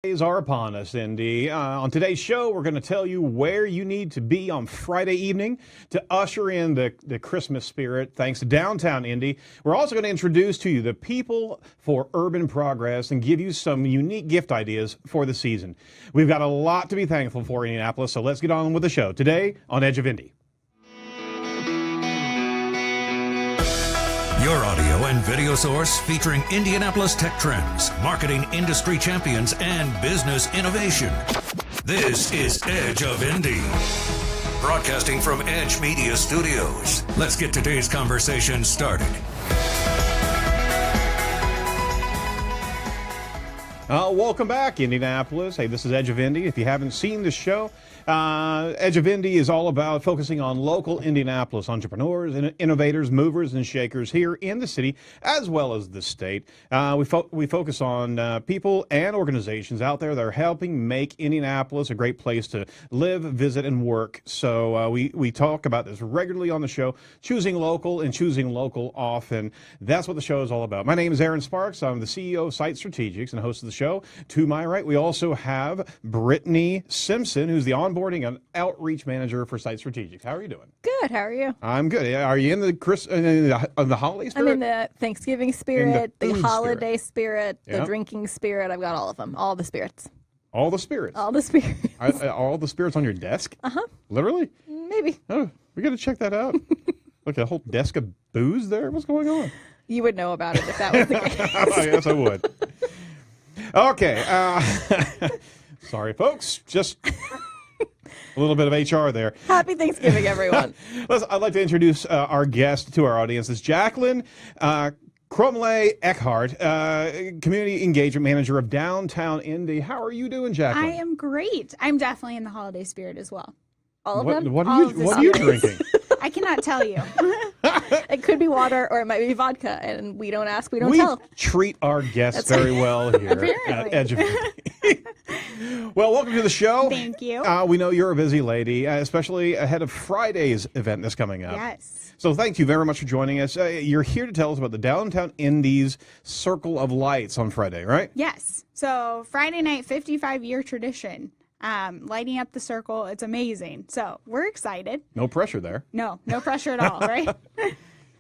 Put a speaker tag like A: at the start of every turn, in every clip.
A: Days are upon us, Indy. On today's show, we're going to tell you where you need to be on Friday evening to usher in the Christmas spirit, thanks to Downtown Indy. We're also going to introduce to you the people for urban progress and give you some unique gift ideas for the season. We've got a lot to be thankful for in Indianapolis, so let's get on with the show today on Edge of Indy.
B: Your audio and video source featuring Indianapolis tech trends, marketing industry champions, and business innovation. This is Edge of Indy. Broadcasting from Edge Media Studios. Let's get today's conversation started.
A: Welcome back, Indianapolis. Hey, this is Edge of Indy. If you haven't seen the show, Edge of Indy is all about focusing on local Indianapolis entrepreneurs, innovators, movers, and shakers here in the city, as well as the state. We focus on people and organizations out there that are helping make Indianapolis a great place to live, visit, and work. So we talk about this regularly on the show, choosing local and choosing local often. That's what the show is all about. My name is Aaron Sparks. I'm the CEO of Site Strategics and host of the show. To my right, we also have Brittany Simpson, who's the onboarding and outreach manager for Site Strategics. How are you doing?
C: Good. How are you?
A: I'm good. Are you in the holiday spirit?
C: I'm in the Thanksgiving spirit, the holiday spirit, the drinking spirit. I've got all of them. All the spirits.
A: All the spirits?
C: All the spirits.
A: All the spirits on your desk?
C: Uh-huh.
A: Literally?
C: Maybe.
A: Oh, we got to check that out. Like a whole desk of booze there? What's going on?
C: You would know about it if that was the case.
A: Yes, I would. Okay. Sorry, folks. Just a little bit of HR there.
C: Happy Thanksgiving, everyone.
A: I'd like to introduce our guest to our audience. It's Jacqueline Cromleigh Eckhardt, Community Engagement Manager of Downtown Indy. How are you doing, Jacqueline?
D: I am great. I'm definitely in the holiday spirit as well.
C: All of them?
A: What are you drinking?
D: I cannot tell you.
C: It could be water or it might be vodka, and we don't ask, we don't
A: We
C: tell.
A: treat our guests very well here at Edge of Indy. Well, welcome to the show.
D: Thank you.
A: We know you're a busy lady, especially ahead of Friday's event that's coming up.
D: Yes.
A: So thank you very much for joining us. You're here to tell us about the Downtown Indy's Circle of Lights on Friday, right?
D: Yes. So Friday night, 55-year tradition. Lighting up the circle. It's amazing. So we're excited.
A: No pressure there.
D: No pressure at all, right?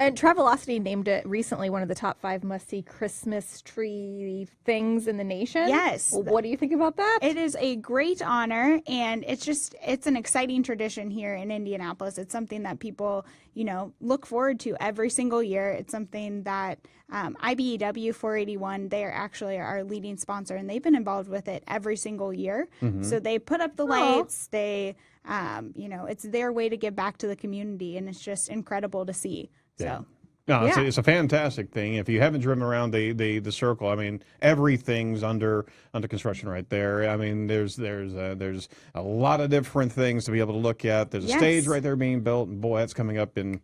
C: And Travelocity named it recently one of the top 5 must-see Christmas tree things in the nation.
D: Yes.
C: What do you think about that?
D: It is a great honor, and it's an exciting tradition here in Indianapolis. It's something that people, look forward to every single year. It's something that IBEW 481, they are actually our leading sponsor, and they've been involved with it every single year. Mm-hmm. So they put up the lights. They, it's their way to give back to the community, and it's just incredible to see.
A: Yeah.
D: So.
A: No, it's a fantastic thing. If you haven't driven around the circle, I mean, everything's under construction right there. I mean, there's a lot of different things to be able to look at. There's a stage right there being built, and boy, that's coming up in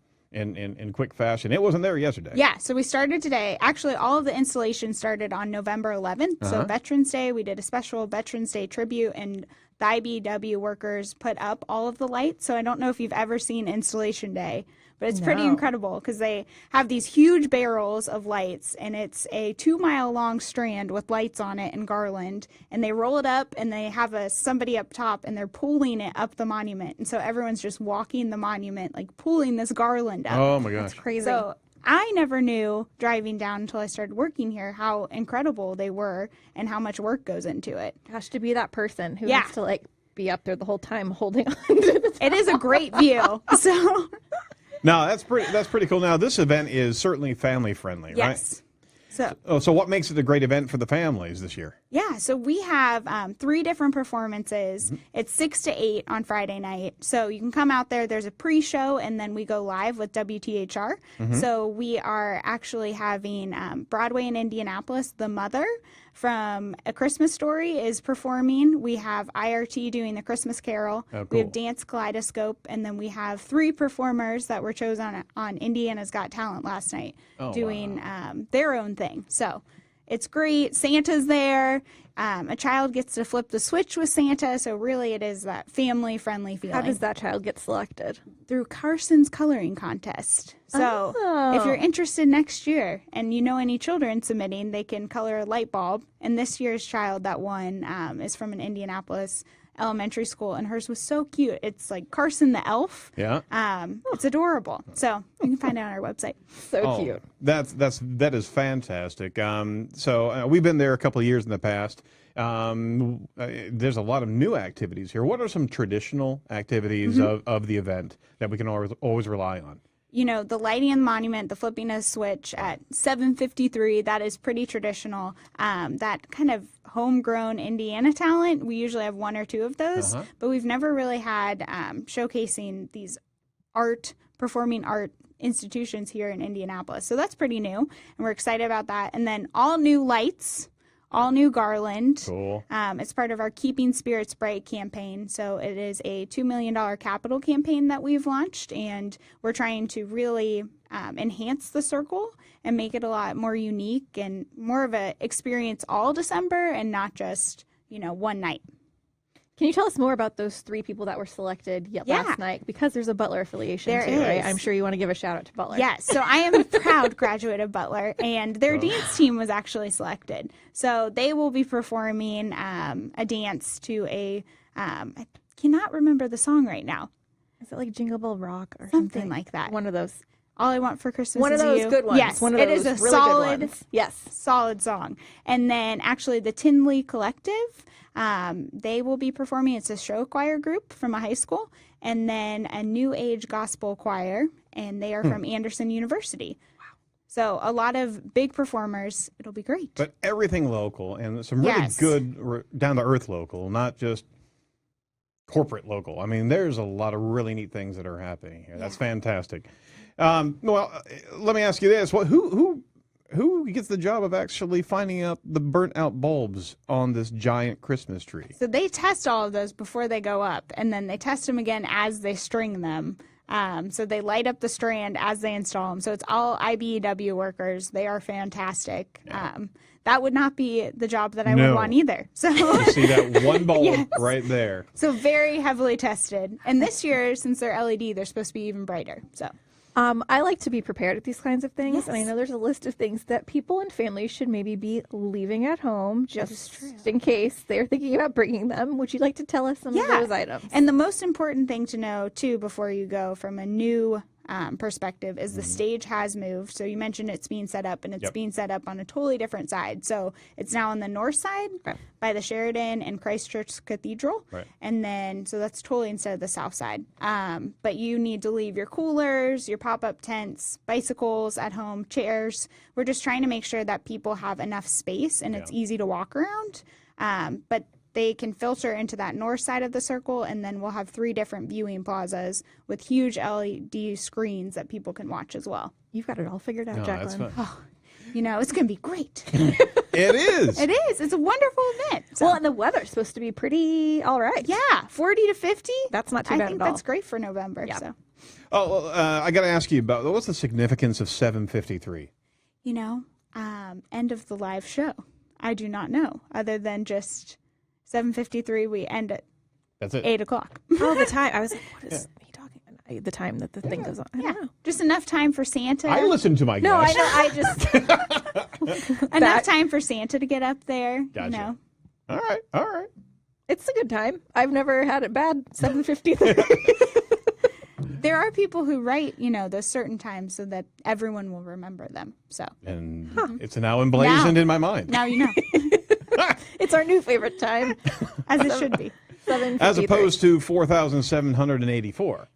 A: quick fashion. It wasn't there yesterday.
D: Yeah, so we started today. Actually, all of the installation started on November 11th. So Veterans Day, we did a special Veterans Day tribute, and the IBEW workers put up all of the lights. So I don't know if you've ever seen Installation Day, but it's pretty incredible because they have these huge barrels of lights, and it's a 2-mile-long strand with lights on it and garland, and they roll it up, and they have somebody up top, and they're pulling it up the monument, and so everyone's just walking the monument, like pulling this garland up.
A: Oh my gosh,
C: that's crazy.
D: So I never knew driving down until I started working here how incredible they were and how much work goes into it.
C: Gosh, to be that person who has to be up there the whole time holding on to the top.
D: It is a great view. So.
A: No, that's pretty cool. Now, this event is certainly family friendly, right?
D: Yes.
A: So what makes it a great event for the families this year?
D: Yeah, so we have 3 different performances. Mm-hmm. It's 6 to 8 on Friday night. So you can come out there. There's a pre-show, and then we go live with WTHR. Mm-hmm. So we are actually having Broadway in Indianapolis, The Mother from A Christmas Story is performing. We have IRT doing the Christmas Carol. Oh, cool. We have Dance Kaleidoscope, and then we have 3 performers that were chosen on Indiana's Got Talent last night doing their own thing. So it's great. Santa's there. a child gets to flip the switch with Santa. So really it is that family-friendly feeling.
C: How does that child get selected?
D: Through Carson's coloring contest. So if you're interested next year and you know any children submitting, they can color a light bulb. And this year's child that won is from an Indianapolis elementary school, and hers was so cute. It's like Carson the elf.
A: Yeah.
D: It's adorable. So you can find it on our website.
C: So cute.
A: That is fantastic. So we've been there a couple of years in the past. There's a lot of new activities here. What are some traditional activities of the event that we can always rely on?
D: You know, the lighting of the monument, the flipping of the switch at 7:53, that is pretty traditional. That kind of homegrown Indiana talent, we usually have one or two of those, but we've never really had showcasing these performing art institutions here in Indianapolis. So that's pretty new, and we're excited about that. And then all new lights, all new garland.
A: Cool.
D: It's part of our Keeping Spirits Bright campaign. So it is a $2 million capital campaign that we've launched, and we're trying to really enhance the circle and make it a lot more unique and more of an experience all December and not just, one night.
C: Can you tell us more about those 3 people that were selected last night? Because there's a Butler affiliation
D: there
C: too,
D: is.
C: right? I'm sure you want to give a shout out to Butler.
D: Yes. So I am a proud graduate of Butler, and their dance team was actually selected. So they will be performing a dance to I cannot remember the song right now.
C: Is it like Jingle Bell Rock or
D: something like that?
C: One of those.
D: All I Want for Christmas
C: One
D: Is
C: of those
D: You.
C: good ones.
D: Yes,
C: one of
D: it
C: those
D: is a
C: really
D: solid,
C: good ones. Yes,
D: solid song. And then actually the Tinley Collective, they will be performing. It's a show choir group from a high school, and then a New Age gospel choir, and they are from Anderson University. Wow! So a lot of big performers. It'll be great.
A: But everything local and some really good down to earth local, not just corporate local. I mean, there's a lot of really neat things that are happening here. That's fantastic. Well, let me ask you this: who gets the job of actually finding out the burnt out bulbs on this giant Christmas tree?
D: So they test all of those before they go up, and then they test them again as they string them. So they light up the strand as they install them. So it's all IBEW workers. They are fantastic. Yeah. That would not be the job that I would want either. So
A: you see that one bulb right there.
D: So very heavily tested. And this year, since they're LED, they're supposed to be even brighter. So
C: I like to be prepared at these kinds of things, and I know there's a list of things that people and families should maybe be leaving at home just in case they're thinking about bringing them. Would you like to tell us some of those items?
D: And the most important thing to know, too, before you go from a new perspective is the stage has moved. So you mentioned it's being set up, and it's being set up on a totally different side. So it's now on the north side by the Sheridan and Christchurch Cathedral. Right. And then, so that's totally instead of the south side. But you need to leave your coolers, your pop-up tents, bicycles at home, chairs. We're just trying to make sure that people have enough space and it's easy to walk around. But they can filter into that north side of the circle, and then we'll have 3 different viewing plazas with huge LED screens that people can watch as well.
C: You've got it all figured out, Jacqueline.
D: Oh, it's going to be great.
A: It is.
D: It is. It's a wonderful event. So.
C: Well, and the weather's supposed to be pretty all right.
D: Yeah, 40 to 50.
C: That's not too bad at all.
D: I think that's great for November.
C: Yeah.
D: So.
A: Oh, well, I got to ask you about what's the significance of 7:53?
D: End of the live show. I do not know, other than just 7:53, we end at 8 o'clock.
C: Oh, the time. I was like, what is he talking about? The time that the thing goes on. I don't know.
D: Just enough time for Santa.
A: I listen to my guests.
C: No, I know. I just...
D: enough time for Santa to get up there.
A: Gotcha. All right.
C: It's a good time. I've never had it bad. 7:53.
D: There are people who write, those certain times so that everyone will remember them. So.
A: And it's now emblazoned in my mind.
D: Now you know.
C: It's our new favorite time.
D: As it should be.
C: 7:53.
A: As opposed to 4,784.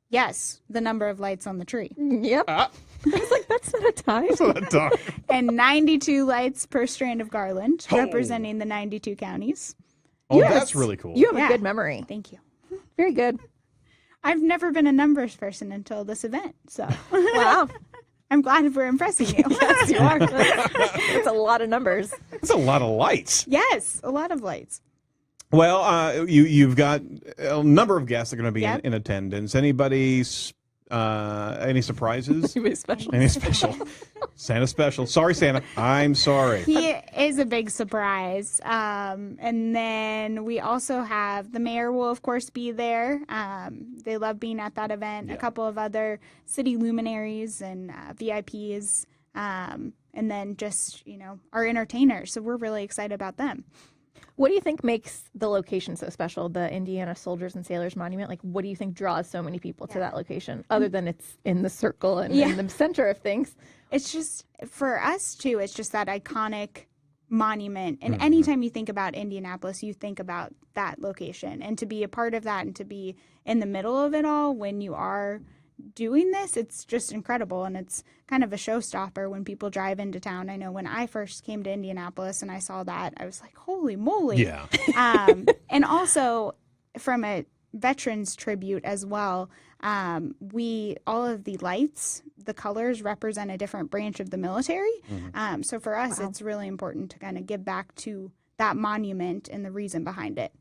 D: Yes, the number of lights on the tree.
C: Yep. I was like, that's not a time.
A: That's not a time.
D: And 92 lights per strand of garland, representing the 92 counties.
A: Oh, that's really cool.
C: You have a good memory.
D: Thank you.
C: Very good.
D: I've never been a numbers person until this event, so.
C: Wow.
D: I'm glad we're impressing you.
C: Yes, you are. It's a lot of numbers.
A: It's a lot of lights.
D: Yes, a lot of lights.
A: Well, you've got a number of guests that are going to be in attendance. Anybody Any surprises?
C: Anybody special?
A: Any special? Santa special. Sorry, Santa. I'm sorry.
D: He is a big surprise. And then we also have the mayor will, of course, be there. They love being at that event.
A: Yeah.
D: A couple of other city luminaries and VIPs. And then just, our entertainers. So we're really excited about them.
C: What do you think makes the location so special, the Indiana Soldiers and Sailors Monument? Like, what do you think draws so many people to that location, other than it's in the circle and in the center of things?
D: It's just, for us, too, it's just that iconic monument. And anytime you think about Indianapolis, you think about that location. And to be a part of that and to be in the middle of it all when you are doing this, it's just incredible. And it's kind of a showstopper when people drive into town. I know when I first came to Indianapolis and I saw that, I was like, holy moly.
A: Yeah.
D: And also from a veterans tribute as well, all of the lights, the colors represent a different branch of the military. So for us, it's really important to kind of give back to that monument and the reason behind it.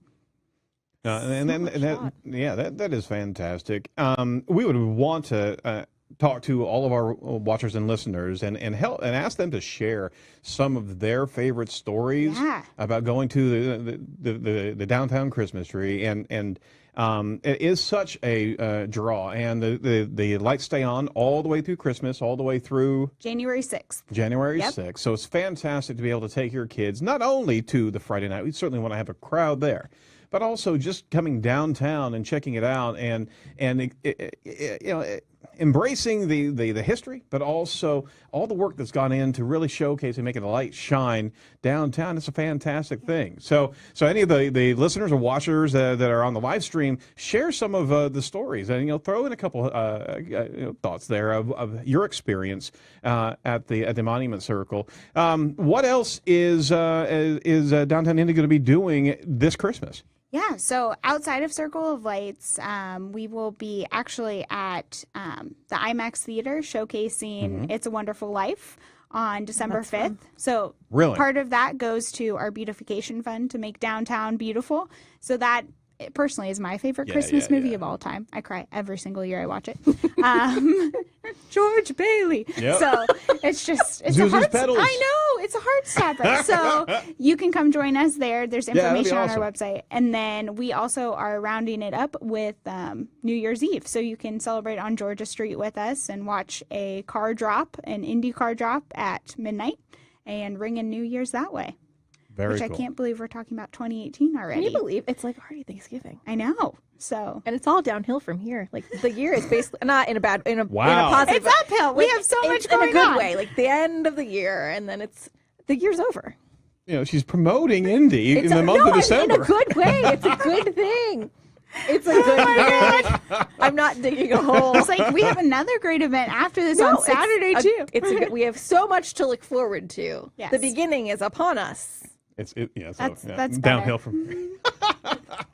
A: That is fantastic. We would want to talk to all of our watchers and listeners and ask them to share some of their favorite stories about going to the downtown Christmas tree, and it is such a draw, and the lights stay on all the way through Christmas, all the way through
D: January 6th.
A: January 6th. So it's fantastic to be able to take your kids not only to the Friday night. We certainly want to have a crowd there, but also just coming downtown and checking it out and embracing the history, but also all the work that's gone into really showcasing, making the light shine downtown. It's a fantastic thing. So any of the listeners or watchers that are on the live stream, share some of the stories and throw in a couple thoughts there of your experience at the Monument Circle. What else is Downtown Indy going to be doing this Christmas?
D: Yeah, so outside of Circle of Lights, we will be actually at the IMAX Theater showcasing It's a Wonderful Life on December 5th. Fun. So part of that goes to our beautification fund to make downtown beautiful. So that personally is my favorite Christmas movie of all time. I cry every single year I watch it. George Bailey. Yep. So it's a heart.
A: Petals.
D: I know, it's a heart stopper. So you can come join us there. There's information on our website. And then we also are rounding it up with New Year's Eve. So you can celebrate on Georgia Street with us and watch an Indy car drop at midnight and ring in New Year's that way.
A: Very
D: cool. I can't believe we're talking about 2018 already.
C: Can you believe it's like already Thanksgiving?
D: I know. So,
C: and it's all downhill from here. Like the year is basically not in a positive.
D: It's uphill. We have so much going on.
C: In a good way. Like the end of the year, and then the year's over.
A: She's promoting Indy in the month of December.
C: In a good way. It's a good thing. It's a good thing. I'm not digging a hole.
D: It's like we have another great event after this on Saturday too.
C: We have so much to look forward to. Yes. The beginning is upon us.
D: That's
A: downhill from here.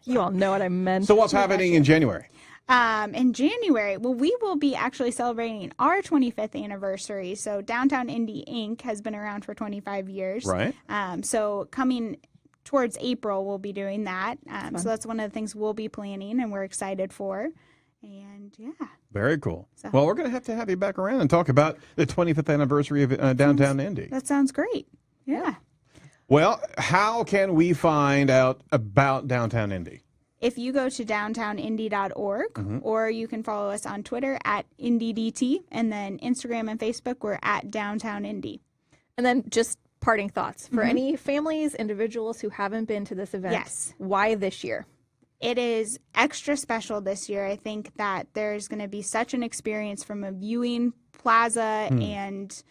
C: You all know what I meant.
A: So what's happening in January?
D: In January, we will be actually celebrating our 25th anniversary. So Downtown Indy Inc. has been around for 25 years.
A: Right.
D: So coming towards April, we'll be doing that. So that's one of the things we'll be planning and we're excited for. And
A: very cool. So, well, we're going to have you back around and talk about the 25th anniversary of Downtown Indy.
D: That sounds great. Yeah.
A: Well, how can we find out about Downtown Indy?
D: If you go to downtownindy.org, or you can follow us on Twitter at IndyDT, and then Instagram and Facebook, we're at Downtown Indy.
C: And then just parting thoughts for any families, individuals who haven't been to this event.
D: Yes.
C: Why this year?
D: It is extra special this year. I think that there's going to be such an experience from a viewing plaza and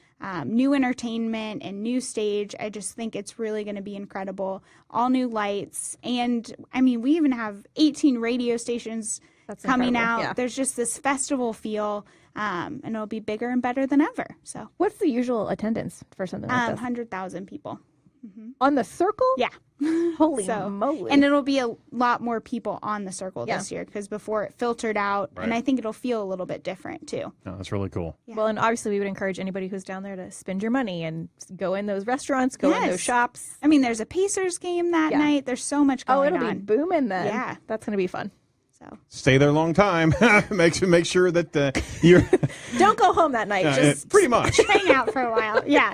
D: new entertainment and new stage. I just think it's really going to be incredible. All new lights. And I mean, we even have 18 radio stations coming out. Yeah. There's just this festival feel. And it'll be bigger and better than ever. So,
C: what's the usual attendance for something like this?
D: 100,000 people.
C: On the circle?
D: Yeah.
C: Holy moly.
D: And it'll be a lot more people on the circle this year because before it filtered out. Right. And I think it'll feel a little bit different too.
A: Oh, that's really cool.
C: Yeah. Well, and obviously we would encourage anybody who's down there to spend your money and go in those restaurants, go in those shops.
D: I mean, there's a Pacers game that night. There's so much going on.
C: Oh, it'll be booming then. Yeah. That's going to be fun.
D: So
A: stay there a long time. make sure that you're
C: Don't go home that night. Just
A: pretty much.
D: hang out for a while. Yeah.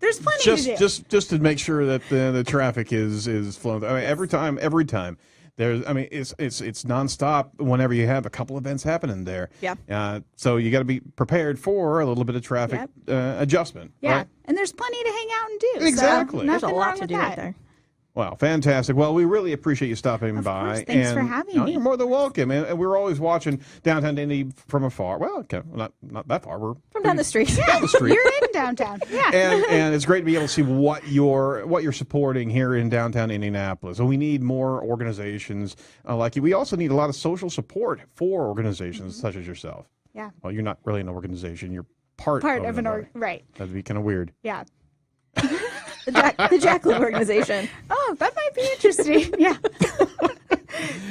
D: There's plenty to do.
A: Just to make sure that the traffic is flowing. I mean, every time. There's, I mean, it's nonstop whenever you have a couple events happening there.
C: Yeah.
A: So you got to be prepared for a little bit of traffic adjustment.
D: Yeah.
A: Right?
D: And there's plenty to hang out and do.
A: Exactly.
D: So
C: There's a
D: nothing
C: lot
D: wrong
C: to
D: with
C: do
D: that.
C: right there.
A: Wow, fantastic. Well, we really appreciate you stopping by.
D: Of course. Thanks for having me.
A: You're more than welcome. And we're always watching Downtown Indy from afar. Well, okay, not that far. We're
C: From down the street.
A: down the street.
D: You're in downtown. Yeah.
A: And it's great to be able to see what you're supporting here in downtown Indianapolis. And we need more organizations like you. We also need a lot of social support for organizations such as yourself.
D: Yeah.
A: Well, you're not really an organization. You're part
D: of
A: an
D: right.
A: That'd be kind of weird.
D: Yeah.
C: The Jacqueline organization.
D: Oh, that might be interesting. Yeah.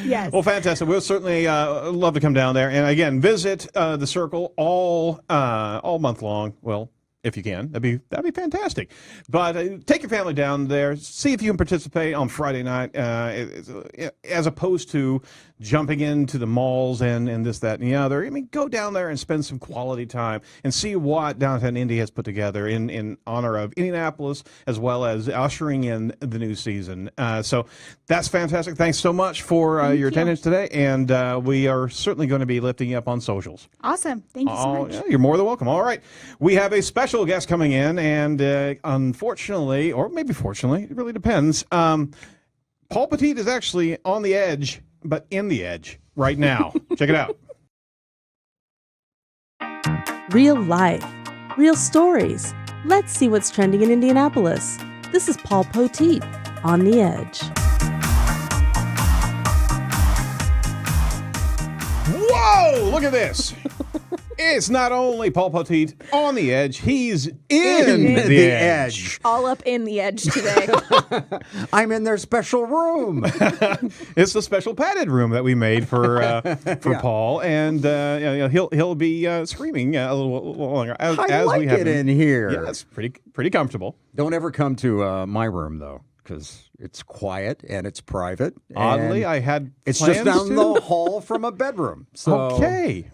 D: Yes.
A: Well, fantastic. We'll certainly love to come down there. And again, visit the Circle all month long. Well, if you can, that'd be fantastic. But take your family down there. See if you can participate on Friday night, as opposed to jumping into the malls and this, that, and the other. I mean, go down there and spend some quality time and see what Downtown Indy has put together in honor of Indianapolis, as well as ushering in the new season. So that's fantastic. Thanks so much for your attendance today, and we are certainly going to be lifting you up on socials.
D: Awesome. Thank you so much.
A: Yeah, you're more than welcome. All right. We have a special guest coming in, and unfortunately, or maybe fortunately, it really depends. Paul Petit is actually on the edge, but in the edge right now. Check it out.
E: Real life, real stories. Let's see what's trending in Indianapolis. This is Paul Poteet on the Edge.
A: Whoa! Look at this. It's not only Paul Poteet on the edge, he's in the edge.
C: All up in the edge today.
F: I'm in their special room.
A: It's the special padded room that we made for Paul, and he'll be screaming a little longer as
F: like
A: we have
F: it
A: him.
F: in here.
A: Yeah, it's pretty comfortable.
F: Don't ever come to my room though, because it's quiet and it's private.
A: Oddly,
F: and
A: I had
F: it's just
A: plans
F: down the hall from a bedroom. So
A: Okay.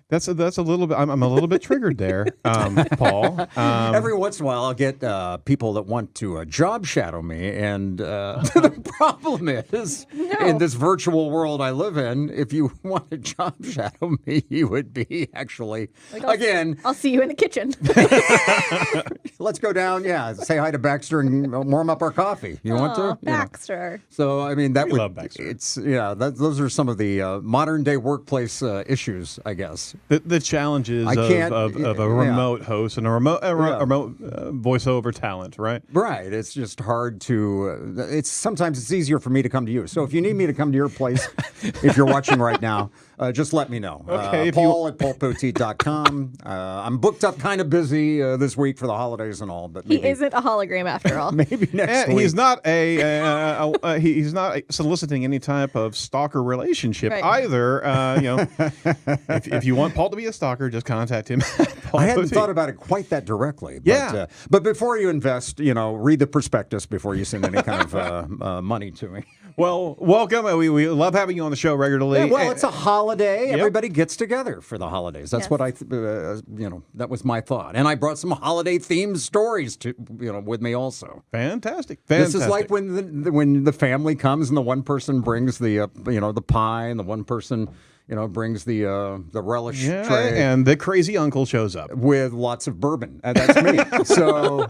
A: That's a little bit. I'm a little bit triggered there, Paul.
F: Every once in a while, I'll get people that want to job shadow me, and the problem is, in this virtual world I live in, if you want to job shadow me, you would be actually
C: I'll see you in the kitchen.
F: Let's go down. Yeah, say hi to Baxter and warm up our coffee. You want to?
C: Baxter.
F: So I mean,
A: We love Baxter.
F: It's those are some of the modern day workplace issues, I guess.
A: The challenges of a remote host and a remote voiceover talent, right?
F: Right. It's just hard to. Sometimes it's easier for me to come to you. So if you need me to come to your place, if you're watching right now, just let me know.
A: Okay.
F: Paul at paulpoteet.com. I'm booked up, kind of busy this week for the holidays and all, but
C: He isn't a hologram after all.
F: maybe next
A: And
F: week.
A: he's not he's not soliciting any type of stalker relationship
C: Right.
A: either. If you want Paul to be a stalker, just contact him. Paul
F: I hadn't
A: Poteet.
F: thought about it quite that directly. But,
A: Yeah.
F: but before you invest, read the prospectus before you send any kind of money to me.
A: Well, welcome. We love having you on the show regularly.
F: Yeah, well, it's a holiday.
A: Yep.
F: Everybody gets together for the holidays. That's
C: Yes.
F: what that was my thought. And I brought some holiday themed stories to, with me also.
A: Fantastic.
F: This is like when the family comes and the one person brings the the pie and the one person brings the relish tray
A: and the crazy uncle shows up.
F: with lots of bourbon. That's me. So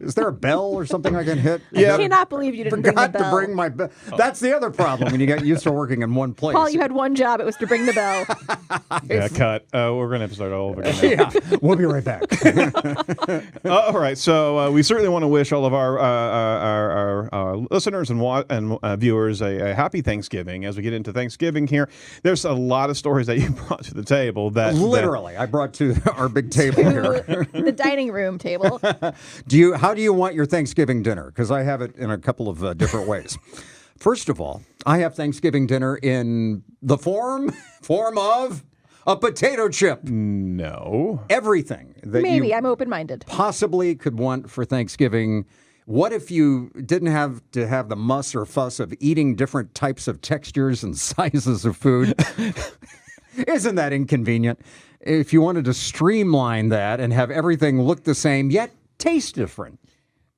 F: is there a bell or something I can hit?
C: I cannot believe you didn't bring the
F: Forgot
C: bell.
F: to bring my bell. That's the other problem when you get used to working in one place.
C: Paul, you had one job. It was to bring the bell.
A: Yeah, cut. We're going to have to start all over again. now.
F: Yeah, we'll be right back.
A: All right, so we certainly want to wish all of our listeners and viewers a happy Thanksgiving. As we get into Thanksgiving here, there's a lot of stories that you brought to the table.
F: Literally, I brought to our big table here.
C: The dining room table.
F: How do you want your Thanksgiving dinner? Because I have it in a couple of different ways. First of all, I have Thanksgiving dinner in the form of a potato chip.
A: No.
F: Everything that
C: Maybe.
F: you
C: I'm open-minded.
F: possibly could want for Thanksgiving What if you didn't have to have the muss or fuss of eating different types of textures and sizes of food? Isn't that inconvenient? If you wanted to streamline that and have everything look the same, yet taste different.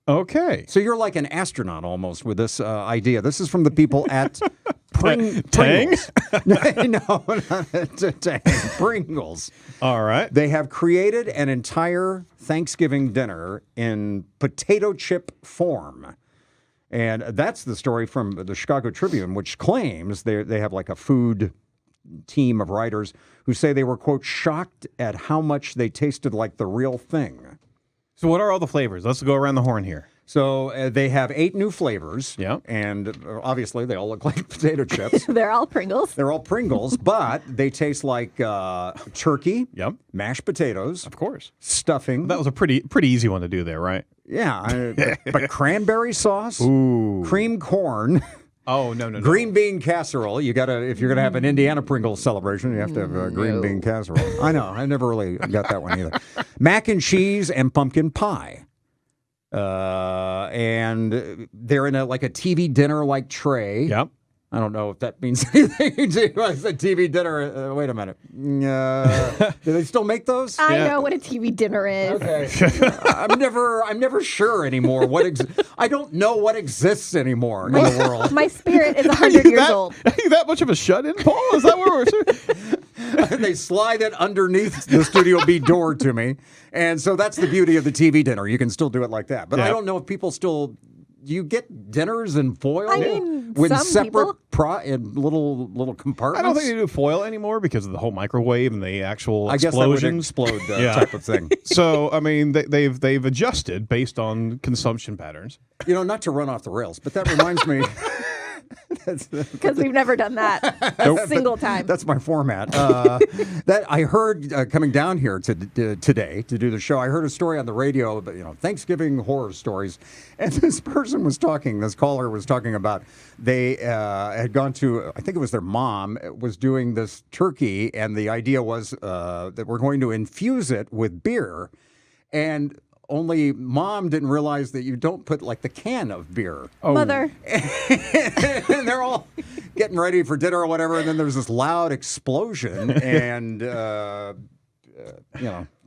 A: Okay.
F: So you're like an astronaut almost with this idea. This is from the people at
A: Tang?
F: Pringles. No, not Tang. Pringles.
A: All right.
F: They have created an entire Thanksgiving dinner in potato chip form. And that's the story from the Chicago Tribune, which claims they have like a food team of writers who say they were, quote, shocked at how much they tasted like the real thing.
A: So what are all the flavors? Let's go around the horn here.
F: So they have 8 new flavors.
A: Yeah.
F: And obviously they all look like potato chips.
C: They're all Pringles.
F: They're all Pringles, but they taste like turkey,
A: Yep.
F: mashed potatoes,
A: Of course.
F: stuffing.
A: That was a pretty easy one to do there, right?
F: Yeah, but cranberry sauce,
A: Ooh.
F: cream corn,
A: Oh, no.
F: green bean casserole. You gotta, if you're gonna have an Indiana Pringles celebration, you have to have green bean casserole. I know, I never really got that one either. Mac and cheese and pumpkin pie. And they're in like a TV dinner like tray.
A: Yep.
F: I don't know if that means anything to you. I said TV dinner. Wait a minute. Do they still make those?
C: I know what a TV dinner is.
F: Okay. I'm never sure anymore. I don't know what exists anymore in the world.
C: My spirit is 100 years old.
A: Are you that much of a shut-in, Paul? Is that what we're saying?
F: They slide it underneath the Studio B door to me. And so that's the beauty of the TV dinner. You can still do it like that. But I don't know if people still... Do you get dinners in foil?
C: I mean,
F: with
C: some
F: separate
C: people.
F: in little compartments?
A: I don't think they do foil anymore because of the whole microwave and the actual
F: I guess that would
A: explosions.
F: explode type of thing.
A: So, I mean, they've adjusted based on consumption patterns.
F: You know, not to run off the rails, but that reminds me...
C: Because we've never done that a single time.
F: That's my format. That I heard coming down here today to do the show. I heard a story on the radio about Thanksgiving horror stories, and this caller was talking about they had gone to, I think it was their mom was doing this turkey, and the idea was that we're going to infuse it with beer, and only mom didn't realize that you don't put like the can of beer.
C: Mother.
F: And they're all getting ready for dinner or whatever, and then there's this loud explosion, and
C: And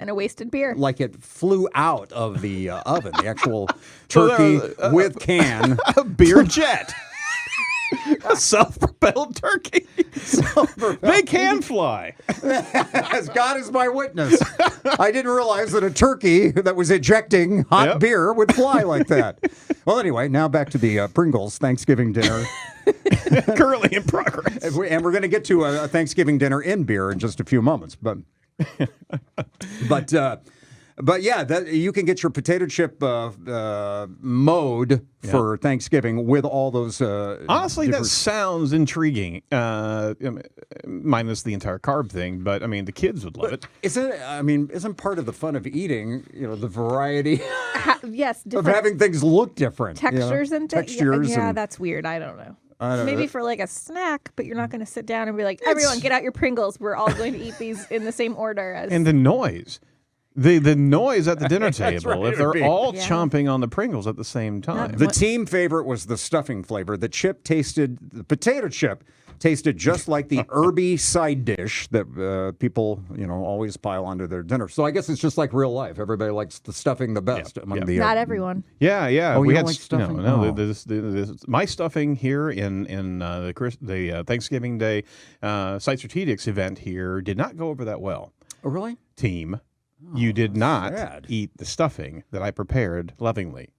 C: a wasted beer.
F: like it flew out of the oven, the actual turkey with can.
A: A beer jet. A self-propelled turkey. They can fly.
F: As God is my witness, I didn't realize that a turkey that was ejecting hot beer would fly like that. Well, anyway, now back to the Pringles Thanksgiving dinner.
A: Currently in progress.
F: And we're going to get to a Thanksgiving dinner in beer in just a few moments. But yeah, you can get your potato chip mode for Thanksgiving with all those.
A: Honestly, that sounds intriguing. Minus the entire carb thing, but I mean, the kids would love it.
F: Isn't part of the fun of eating, the variety
C: Yes,
F: of
C: different
F: having things look different,
C: textures and things.
F: textures.
C: Yeah,
F: and,
C: that's weird. I don't know.
F: don't
C: Maybe
F: know.
C: for like a snack, but you're not going to sit down and be like, everyone, get out your Pringles. We're all going to eat these in the same order as.
A: And the noise. The noise at the dinner table,
F: right,
A: if they're
F: it'd be.
A: all chomping on the Pringles at the same time.
F: The team favorite was the stuffing flavor. The potato chip tasted just like the herby side dish that people, always pile onto their dinner. So I guess it's just like real life. Everybody likes the stuffing the best among the.
C: Not everyone.
A: Yeah.
F: Oh,
A: we
F: you
A: had
F: don't like stuffing?
A: No.
F: Oh.
A: This, my stuffing here in the Thanksgiving Day Site Strategics event here did not go over that well.
F: Oh, really?
A: Team, you did not
F: sad.
A: eat the stuffing that I prepared lovingly.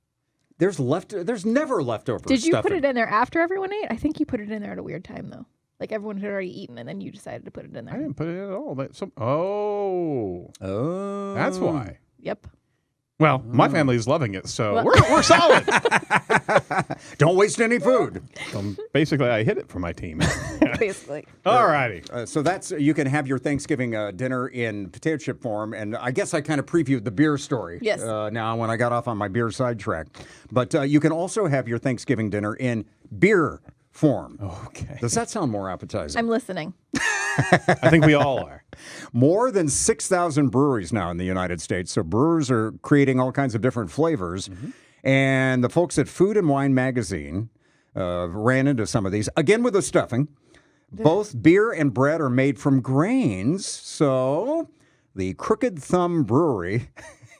F: There's never leftover.
C: Did you
F: stuffing.
C: put it in there after everyone ate? I think you put it in there at a weird time, though. Like everyone had already eaten, and then you decided to put it in
A: I
C: there.
A: didn't put it in at all.
F: Oh,
A: That's why.
C: Yep.
A: Well, my family's loving it, so we're solid.
F: Don't waste any food.
A: Basically, I hit it for my team.
C: Basically.
A: All righty.
F: So you can have your Thanksgiving dinner in potato chip form, and I guess I kind of previewed the beer story.
C: Yes.
F: Now, when I got off on my beer sidetrack, but you can also have your Thanksgiving dinner in beer form.
A: Okay.
F: Does that sound more appetizing?
C: I'm listening.
A: I think we all are.
F: More than 6,000 breweries now in the United States. So brewers are creating all kinds of different flavors. And the folks at Food and Wine Magazine ran into some of these, again with the stuffing. Both beer and bread are made from grains, so the Crooked Thumb Brewery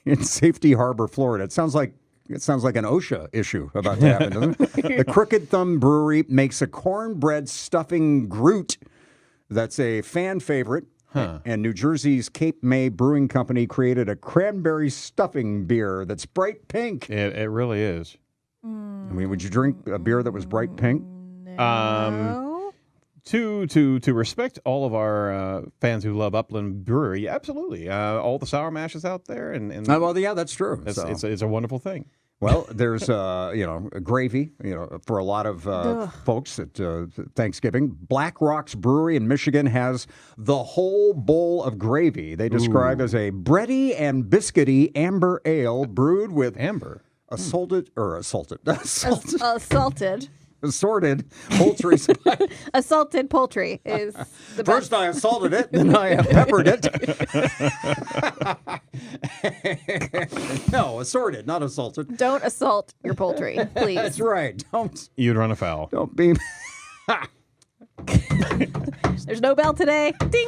F: in Safety Harbor, Florida. It sounds like an OSHA issue about to happen, doesn't it? The Crooked Thumb Brewery makes a cornbread stuffing Groot that's a fan favorite. And New Jersey's Cape May Brewing Company created a cranberry stuffing beer that's bright pink.
A: It really is.
F: I mean, would you drink a beer that was bright pink?
A: To respect all of our fans who love Upland Brewery, absolutely. All the sour mashes out there, and
F: Well, yeah, that's true.
A: it's a wonderful thing.
F: Well, there's gravy, for a lot of folks at Thanksgiving. Black Rocks Brewery in Michigan has the whole bowl of gravy. They describe as a bready and biscuity amber ale brewed with assorted poultry spice.
C: Assaulted poultry is the
F: First
C: best.
F: I assaulted it, then I peppered it. No, assorted, not assaulted.
C: Don't assault your poultry, please.
F: That's right.
A: You'd run afoul.
F: Don't be.
C: There's no bell today. Ding.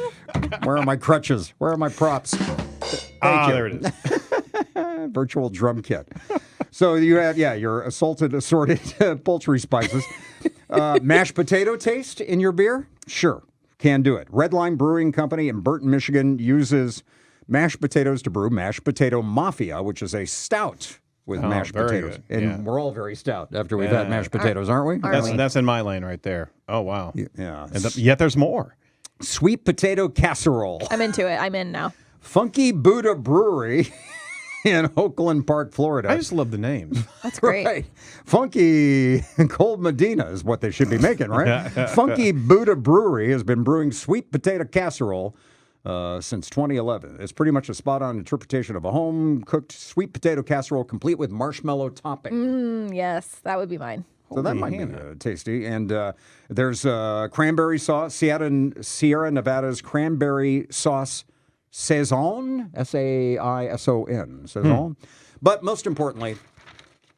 F: Where are my crutches? Where are my props? Thank you.
A: There it is.
F: Virtual drum kit. So you have, your assorted poultry spices. Mashed potato taste in your beer? Sure, can do it. Red Line Brewing Company in Burton, Michigan uses mashed potatoes to brew Mashed Potato Mafia, which is a stout with mashed
A: very
F: potatoes.
A: good.
F: And we're all very stout after we've had mashed potatoes, aren't we?
A: That's in my lane right there. Oh, wow.
F: Yeah.
A: And yet there's more.
F: Sweet potato casserole.
C: I'm into it. I'm in now.
F: Funky Buddha Brewery in Oakland Park, Florida.
A: I just love the names.
C: That's great.
F: Right. Funky Cold Medina is what they should be making, right? Funky Buddha Brewery has been brewing sweet potato casserole since 2011. It's pretty much a spot-on interpretation of a home-cooked sweet potato casserole complete with marshmallow topping.
C: Yes, that would be mine.
F: So that might be tasty. And there's cranberry sauce, Sierra Nevada's cranberry sauce Saison, Saison, Saison. But most importantly,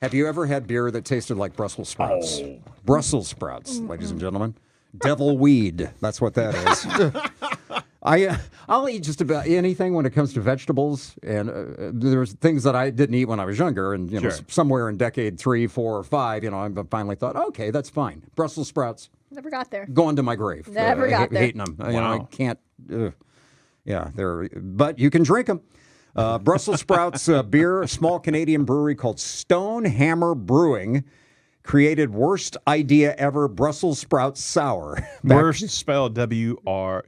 F: have you ever had beer that tasted like Brussels sprouts? Brussels sprouts, ladies and gentlemen. Devil weed, that's what that is. I'll eat just about anything when it comes to vegetables, and there's things that I didn't eat when I was younger, and somewhere in decade 3, 4, or 5, I finally thought, okay, that's fine. Brussels sprouts.
C: Never got there.
F: Going to my grave.
C: Never got there.
F: Hating them. I can't. But you can drink them. Brussels sprouts beer, a small Canadian brewery called Stone Hammer Brewing created worst idea ever Brussels sprout sour.
A: Worst spelled W-R-S-T.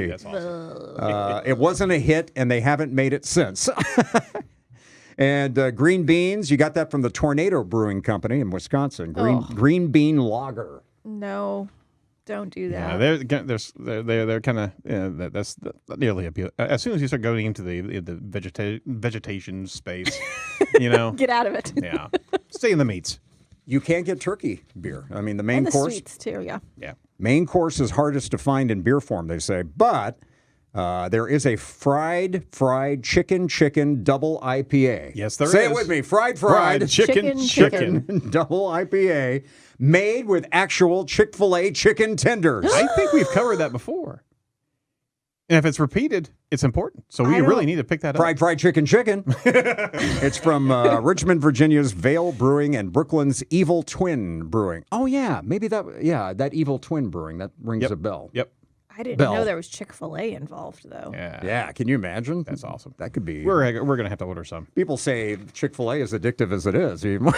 A: That's awesome.
F: It wasn't a hit, and they haven't made it since. And green beans, you got that from the Tornado Brewing Company in Wisconsin. Green bean lager.
C: No, don't do that.
A: Yeah, they're kind of that's nearly appeal. As soon as you start going into the vegetation space,
C: Get out of it.
A: Yeah, stay in the meats.
F: You can't get turkey beer. I mean, the main
C: And the
F: course.
C: sweets too. Yeah.
A: Yeah.
F: Main course is hardest to find in beer form, they say, but there is a fried chicken double IPA.
A: Yes, there is.
F: Say it with me. Fried
C: Chicken.
F: double IPA made with actual Chick-fil-A chicken tenders.
A: I think we've covered that before. And if it's repeated, it's important. So we really need to pick that up.
F: Fried chicken. It's from Richmond, Virginia's Vale Brewing and Brooklyn's Evil Twin Brewing. Oh, yeah. Maybe that Evil Twin Brewing. That rings a bell.
A: Yep.
C: I didn't
F: Bell.
C: know there was Chick-fil-A involved, though.
F: Yeah, can you imagine?
A: That's awesome.
F: That could be.
A: We're going to have to order some.
F: People say Chick-fil-A is addictive as it is. When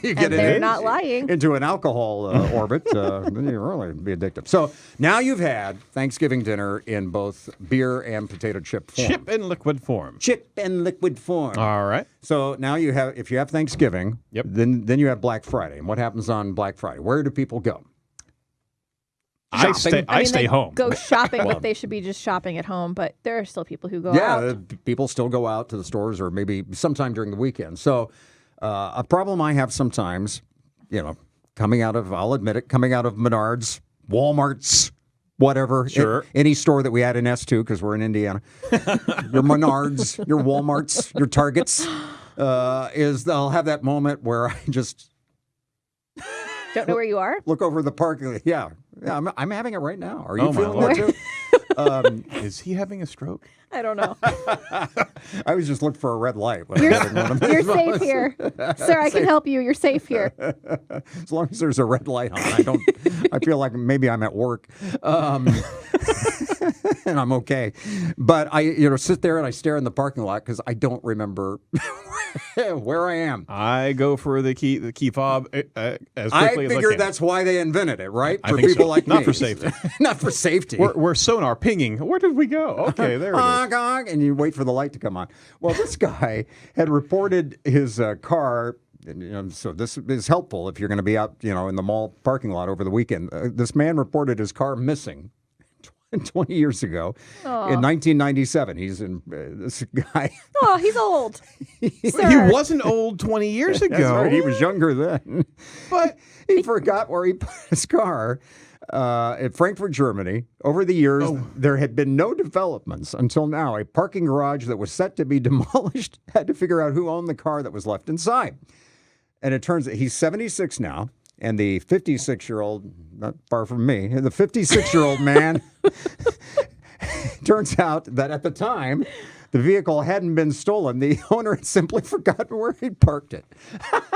F: you get
C: And they're not lying.
F: into an alcohol orbit, then you really be addictive. So now you've had Thanksgiving dinner in both beer and potato chip form.
A: Chip in liquid form.
F: Chip and liquid form.
A: All right.
F: So now if you have Thanksgiving, then you have Black Friday. And what happens on Black Friday? Where do people go?
A: I stay
C: they
A: home.
C: Go shopping, but they should be just shopping at home. But there are still people who go out.
F: Yeah, people still go out to the stores or maybe sometime during the weekend. So a problem I have sometimes, I'll admit it, coming out of Menards, Walmart's, whatever.
A: Sure.
F: Any store that we add an S to because we're in Indiana. Your Menards, your Walmarts, your Targets. is I'll have that moment where I just
C: Don't know where you are?
F: look over the parking lot. Yeah, I'm having it right now. Are you
A: Oh, my
F: feeling
A: Lord.
F: that too?
A: Is he having a stroke?
C: I don't know.
F: I was just looking for a red light. When I'm having one of these
C: You're safe
F: moments.
C: here. Sir, I can help you. You're safe here.
F: As long as there's a red light on, I feel like maybe I'm at work, and I'm okay. But I sit there and I stare in the parking lot because I don't remember where I am.
A: I go for the key fob as quickly as
F: I
A: I can.
F: figure that's why they invented it, right?
A: I
F: For
A: think
F: people
A: so.
F: like
A: Not
F: me.
A: for safety.
F: Not for safety.
A: We're sonar pinging. Where did we go? Okay, there it is.
F: Honk, honk, and you wait for the light to come on. Well, this guy had reported his car. And, so this is helpful if you're going to be out, in the mall parking lot over the weekend. This man reported his car missing 20 years ago in 1997. He's in this guy.
C: Oh, he's old.
A: He
C: Sir.
A: wasn't old 20 years ago.
F: That's right. He was younger then.
A: But
F: he forgot where he put his car. At Frankfurt, Germany. Over the years, there had been no developments until now. A parking garage that was set to be demolished had to figure out who owned the car that was left inside. And it turns out he's 76 now, and the 56-year-old, not far from me, the 56-year-old man, turns out that at the time, the vehicle hadn't been stolen. The owner had simply forgotten where he'd parked it.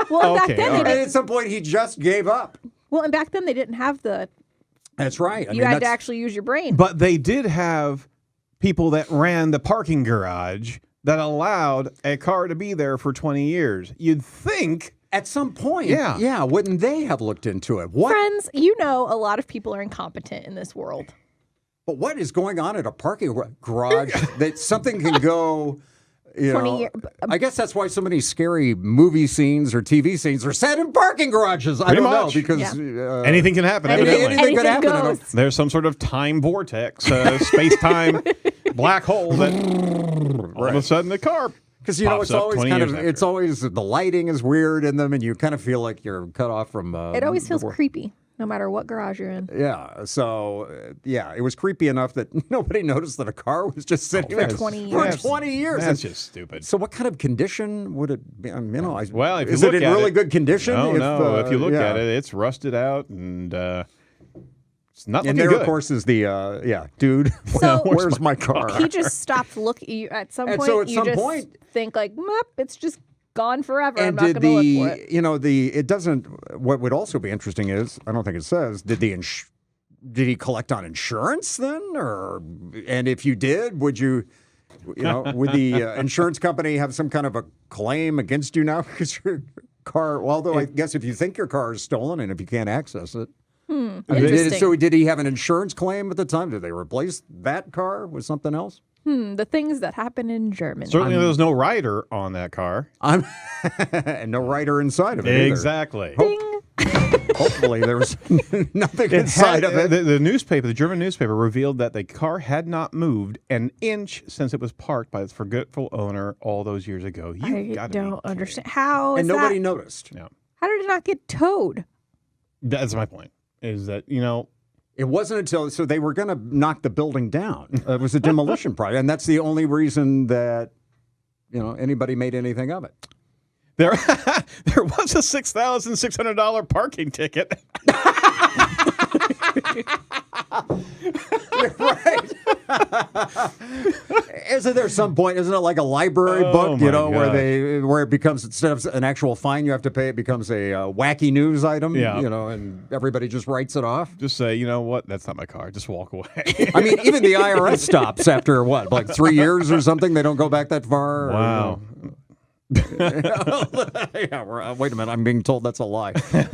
C: Well, back
A: Okay,
C: then
A: all
C: they
A: right.
F: And
C: didn't.
F: at some point, he just gave up.
C: Well, and back then they didn't have the.
F: That's right.
C: You had to actually use your brain.
A: But they did have people that ran the parking garage that allowed a car to be there for 20 years. You'd think.
F: At some point,
A: Yeah.
F: wouldn't they have looked into it? What?
C: Friends, a lot of people are incompetent in this world.
F: But what is going on at a parking garage that something can go?
C: 20 years.
F: I guess that's why so many scary movie scenes or TV scenes are set in parking garages. I
A: Pretty
F: don't know
A: much.
F: because
A: Anything can happen,
C: Anything-
A: evidently.
F: anything could
C: anything
F: happen.
C: goes.
A: There's some sort of time vortex, space-time black hole that all of a sudden the car
F: Because
A: pops
F: it's
A: up
F: always
A: 20
F: kind
A: years
F: of
A: after.
F: it's always the lighting is weird in them, and you kind of feel like you're cut off from.
C: It always feels
F: the wor-
C: creepy, no matter what garage you're in.
F: Yeah. So it was creepy enough that nobody noticed that a car was just sitting there
C: 20
F: for
C: years.
F: 20 years.
A: That's just stupid.
F: So what kind of condition would it be?
A: Well, if you
F: is
A: look
F: it in
A: at
F: really
A: it-
F: good condition?
A: No, if you look
F: yeah.
A: at it, it's rusted out and it's not
F: And
A: looking
F: there,
A: good.
F: of course, is the dude.
C: So-
F: where's my car?
C: He just stopped looking. At some
F: And
C: point,
F: so at
C: you
F: some
C: just
F: point-
C: think like, "Mop, it's just gone forever. I'm
F: And
C: not
F: did
C: going to look for it."
F: it doesn't. What would also be interesting is I don't think it says did he collect on insurance then, and if you did, would you? Would the insurance company have some kind of a claim against you now because your car? Well, although I guess if you think your car is stolen and if you can't access it.
C: Interesting.
F: Did he have an insurance claim at the time? Did they replace that car with something else?
C: The things that happen in Germany.
A: Certainly, there's no rider on that car.
F: And no rider inside of it either.
A: Exactly.
C: Ding.
F: Hopefully there was nothing inside of it.
A: The newspaper, the German newspaper, revealed that the car had not moved an inch since it was parked by its forgetful owner all those years ago.
C: I
A: Gotta be
C: don't
A: kidding.
C: understand how.
F: And
C: Is
F: nobody
C: that,
F: noticed.
A: Yeah,
C: How did it not get towed?
A: that's my point. Is that
F: It wasn't until they were going to knock the building down. It was a demolition project, and that's the only reason that anybody made anything of it.
A: there was a $6,600 parking ticket.
F: Right? Isn't there some point? Isn't it like a library book?
A: my
F: Where it becomes instead of an actual fine you have to pay, it becomes a wacky news item.
A: Yeah.
F: And everybody just writes it off.
A: Just say, you know what? That's not my car. Just walk away.
F: I mean, even the IRS stops after what, like 3 years or something? They don't go back that far?
A: Wow.
F: Yeah, wait a minute. I'm being told that's a lie. 05.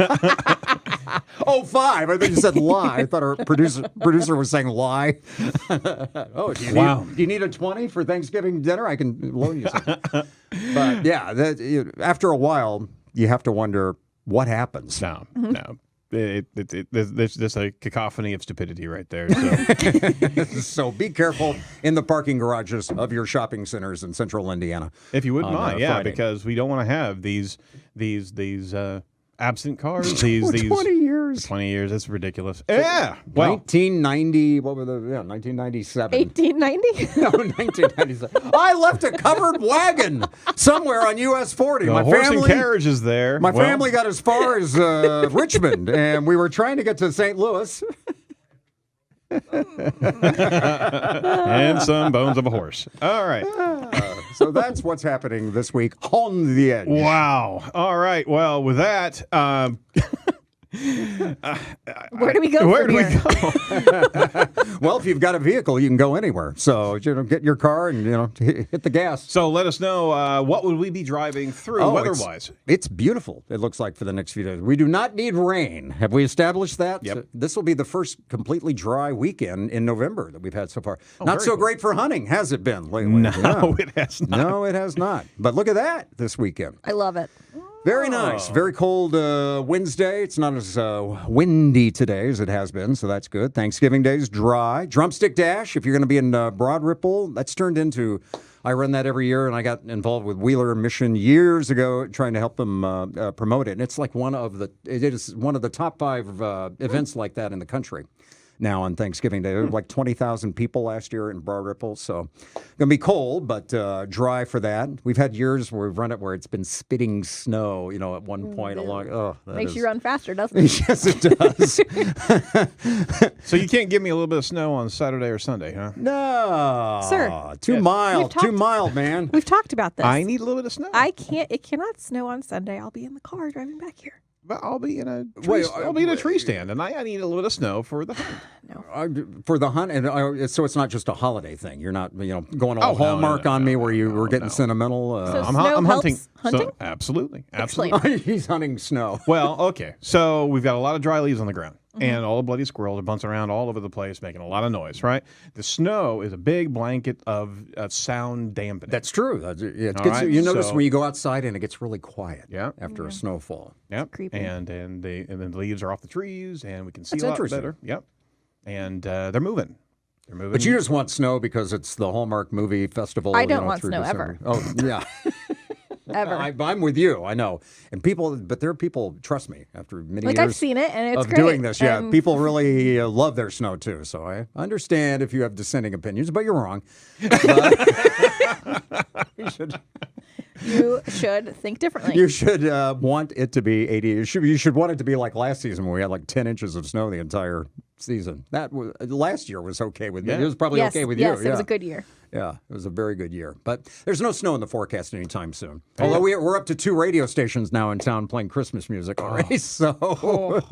F: I thought you said lie. I thought our producer was saying lie. Oh, do you need a 20 for Thanksgiving dinner? I can loan you some. But yeah, after a while, you have to wonder what happens.
A: No. There's a cacophony of stupidity right there. So.
F: So be careful in the parking garages of your shopping centers in central Indiana.
A: If you wouldn't
F: on,
A: mind,
F: Friday.
A: because we don't want to have these absent cars. These
F: 20 years.
A: 20 years. It's ridiculous. Yeah. Well,
F: 1990. What were the? Yeah, 1997.
C: 1890?
F: No, 1997. I left a covered wagon somewhere on US 40.
A: the horse and carriage is there.
F: My family got as far as Richmond, and we were trying to get to St. Louis.
A: And some bones of a horse. All right.
F: So that's what's happening this week on the Edge.
A: Wow. All right. Well, with that,
C: Where do we go
A: where
C: from
A: do we
C: here?
A: go?
F: Well, if you've got a vehicle, you can go anywhere. So, get your car and, hit the gas.
A: So let us know, what would we be driving through weather-wise?
F: It's beautiful, it looks like, for the next few days. We do not need rain. Have we established that?
A: Yep.
F: This will be the first completely dry weekend in November that we've had so far. Not so
A: cool.
F: great for hunting, has it been lately?
A: No, it has not.
F: No, it has not. But look at that this weekend.
C: I love it.
F: Very nice. Very cold Wednesday. It's not as windy today as it has been, so that's good. Thanksgiving Day is dry. Drumstick Dash, if you're going to be in Broad Ripple, that's turned into... I run that every year, and I got involved with Wheeler Mission years ago trying to help them promote it. And it's like it is one of the top 5 events like that in the country. Now on Thanksgiving Day, there were like 20,000 people last year in Broad Ripple, so gonna be cold but dry for that. We've had years where we've run it where it's been spitting snow, at one point along. Oh,
C: Makes you run faster, doesn't it?
F: Yes, it does.
A: So you can't give me a little bit of snow on Saturday or Sunday, huh?
F: No,
C: Sir.
F: too mild,
C: We've
F: too mild, man.
C: We've talked about this.
A: I need a little bit of snow.
C: It cannot snow on Sunday. I'll be in the car driving back here.
A: But I'll be in a tree stand, and I need a little bit of snow for the hunt.
F: For the hunt, and so it's not just a holiday thing. You're not, going all Hallmark on me where you were getting sentimental.
C: So
A: I'm
C: snow
A: hunting.
C: helps hunting?
A: So, absolutely.
C: Explain.
F: He's hunting snow.
A: Well, okay. So we've got a lot of dry leaves on the ground, and all the bloody squirrels are bouncing around all over the place, making a lot of noise, right? The snow is a big blanket of sound dampening.
F: That's true. You
A: right,
F: notice
A: so-
F: when you go outside and it gets really quiet
A: Yeah.
F: after a snowfall.
A: Yep.
C: creepy.
A: And then the leaves are off the trees, and we can see
F: That's
A: a lot
F: interesting.
A: better. Yep. And they're moving. They're moving.
F: But you just want snow because it's the Hallmark movie festival.
C: I don't want
F: through
C: snow
F: December.
C: ever.
F: Oh, yeah.
C: Ever.
F: I'm with you. I know. And there are people, trust me, after many
C: Like,
F: years
C: I've seen it, and it's
F: of
C: great.
F: doing this. Yeah,
C: And
F: people really love their snow, too. So I understand if you have dissenting opinions, but you're wrong.
C: You should think differently.
F: You should want it to be 80. You should want it to be like last season when we had like 10 inches of snow the entire season. That was last year was okay with me.
A: Yeah.
F: It was probably
C: yes,
F: okay with
C: yes,
F: you.
C: it was
F: Yeah.
C: a good year.
F: Yeah, it was a very good year. But there's no snow in the forecast anytime soon. Although we're up to 2 radio stations now in town playing Christmas music already, so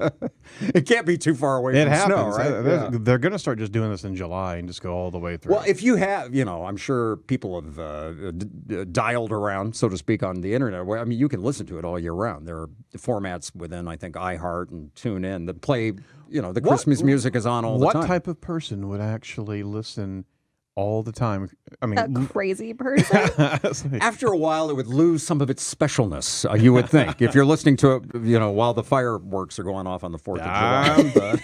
F: it can't be too far away
A: It
F: from
A: happens.
F: snow, right?
A: They're going to start just doing this in July and just go all the way through.
F: Well, if you have, I'm sure people have dialed around, so to speak, on the internet. Where, you can listen to it all year round. There are formats within, I think, iHeart and TuneIn that play, the Christmas music is on all the time.
A: What type of person would actually listen all the time? I mean,
C: A crazy person.
F: After a while, it would lose some of its specialness, you would think, if you're listening to it, while the fireworks are going off on the 4th of July.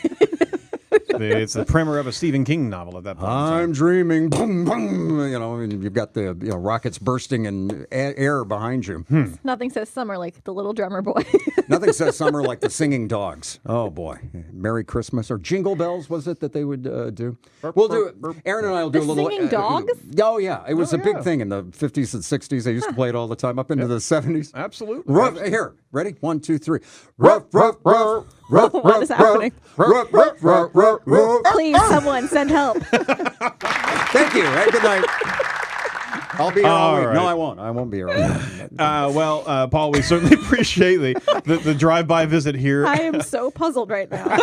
A: It's the primer of a Stephen King novel at that point.
F: I'm dreaming, boom, boom, and you've got the rockets bursting and air behind you.
C: Nothing says summer like the little drummer boy.
F: Nothing says summer like the singing dogs. Oh, boy. Merry Christmas. Or Jingle Bells, was it, that they would do? We'll do it. Aaron and I will do a little...
C: singing dogs?
F: Oh, yeah. It was a big thing in the 50s and 60s. They used to play it all the time, up into the 70s.
A: Absolutely.
F: Here, ready? 1, 2, 3. Ruff, ruff, ruff. Ruff,
C: What
F: ruff,
C: is happening?
F: ruff, ruff, ruff, ruff, ruff.
C: Please, someone send help.
F: Thank you. Hey, good night. I'll be here all week.
A: right.
F: No, I won't. I won't be here all week.
A: Well, Paul, we certainly appreciate the drive-by visit here.
C: I am so puzzled right now.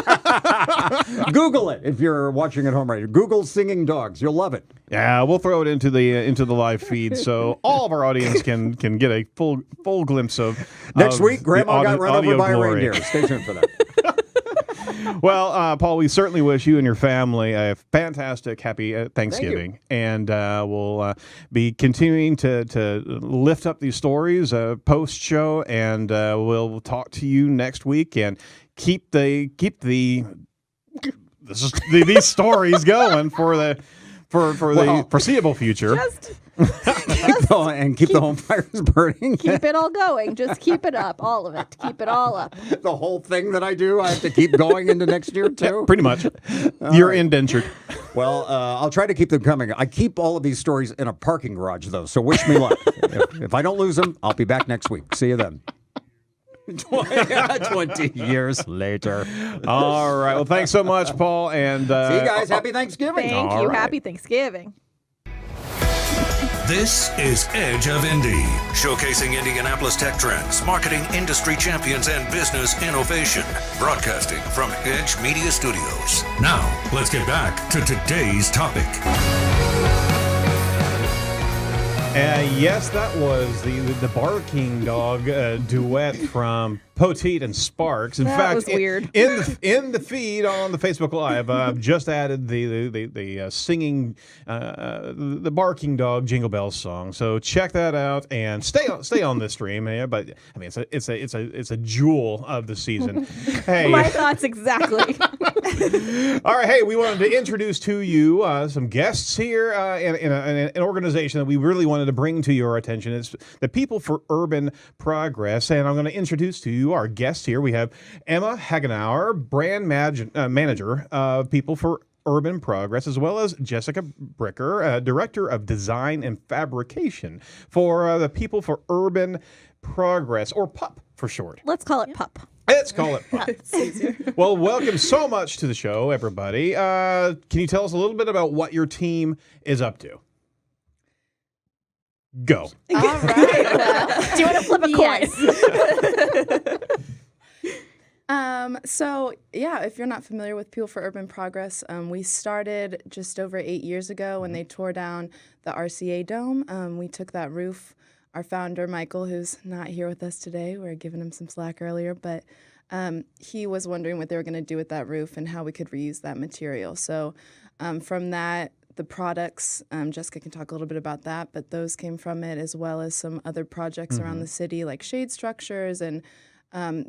F: Google it if you're watching at home right now. Google singing dogs. You'll love it.
A: Yeah, we'll throw it into the live feed so all of our audience can get a full glimpse of.
F: Next
A: of
F: week, Grandma
A: the
F: got run
A: audio
F: over by
A: glory.
F: a reindeer. Stay tuned for that.
A: Well, Paul, we certainly wish you and your family a fantastic, happy Thanksgiving, and we'll be continuing to lift up these stories post show, and we'll talk to you next week and keep these stories going for for the foreseeable future.
F: Keep the home fires burning.
C: Keep it all going. Just keep it up, all of it. Keep it all up.
F: The whole thing that I do, I have to keep going into next year too.
A: Yeah, pretty much. You're indentured.
F: Well, I'll try to keep them coming. I keep all of these stories in a parking garage, though, so wish me luck. If I don't lose them, I'll be back next week. See you then. 20 years later.
A: All right. Well, thanks so much, Paul. And
F: see you guys. Happy Thanksgiving.
C: Thank you. Happy Thanksgiving.
B: This is Edge of Indy, showcasing Indianapolis tech trends, marketing industry champions, and business innovation. Broadcasting from Edge Media Studios. Now, let's get back to today's topic.
A: Yes, that was the barking dog duet from Poteet and Sparks. In fact,
C: was weird.
A: In the feed on the Facebook Live, I've just added the singing, the barking dog Jingle Bells song. So check that out and stay on this stream. Yeah, but I mean, it's a jewel of the season. Hey,
C: my thoughts exactly.
A: All right, hey, we wanted to introduce to you some guests here in an organization that we really wanted to bring to your attention. It's the People for Urban Progress, and I'm going to introduce to you our guests here. We have Emma Hagenauer, brand manager of People for Urban Progress, as well as Jessica Bricker, Director of Design and Fabrication for the People for Urban Progress, or PUP for short.
C: Let's call it PUP.
A: Let's call it PUP. It's easier. Well, welcome so much to the show, everybody. Can you tell us a little bit about what your team is up to? Go.
C: All right. Well, do you want to flip a coin?
G: So, if you're not familiar with People for Urban Progress, we started just over 8 years ago when they tore down the RCA Dome. We took that roof. Our founder, Michael, who's not here with us today, we were giving him some slack earlier, but he was wondering what they were going to do with that roof and how we could reuse that material. So from that, the products, Jessica can talk a little bit about that, but those came from it, as well as some other projects around the city like shade structures, and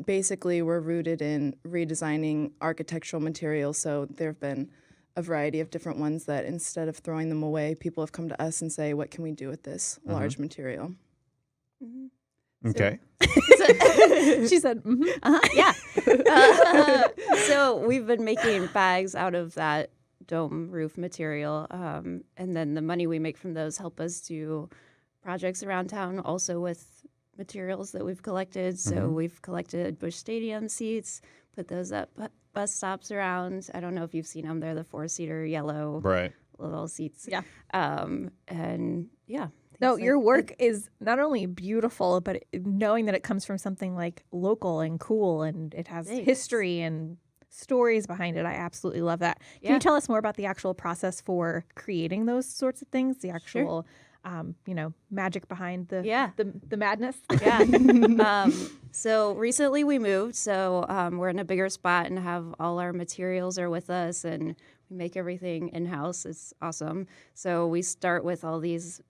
G: basically we're rooted in redesigning architectural materials. So there have been a variety of different ones that instead of throwing them away, people have come to us and say, what can we do with this large material?
A: Okay.
C: She said,
H: yeah. So we've been making bags out of that dome roof material, and then the money we make from those help us do projects around town, also with materials that we've collected. So we've collected Busch Stadium seats, put those up bus stops around. I don't know if you've seen them. They're the 4-seater yellow little seats.
C: Yeah.
H: And yeah.
C: No, your work is not only beautiful, but knowing that it comes from something like local and cool, and it has history and stories behind it. I absolutely love that. Can you tell us more about the actual process for creating those sorts of things? The actual, magic behind the madness.
H: Yeah. So recently we moved, so we're in a bigger spot and have all our materials are with us, and we make everything in-house. It's awesome. So we start with all these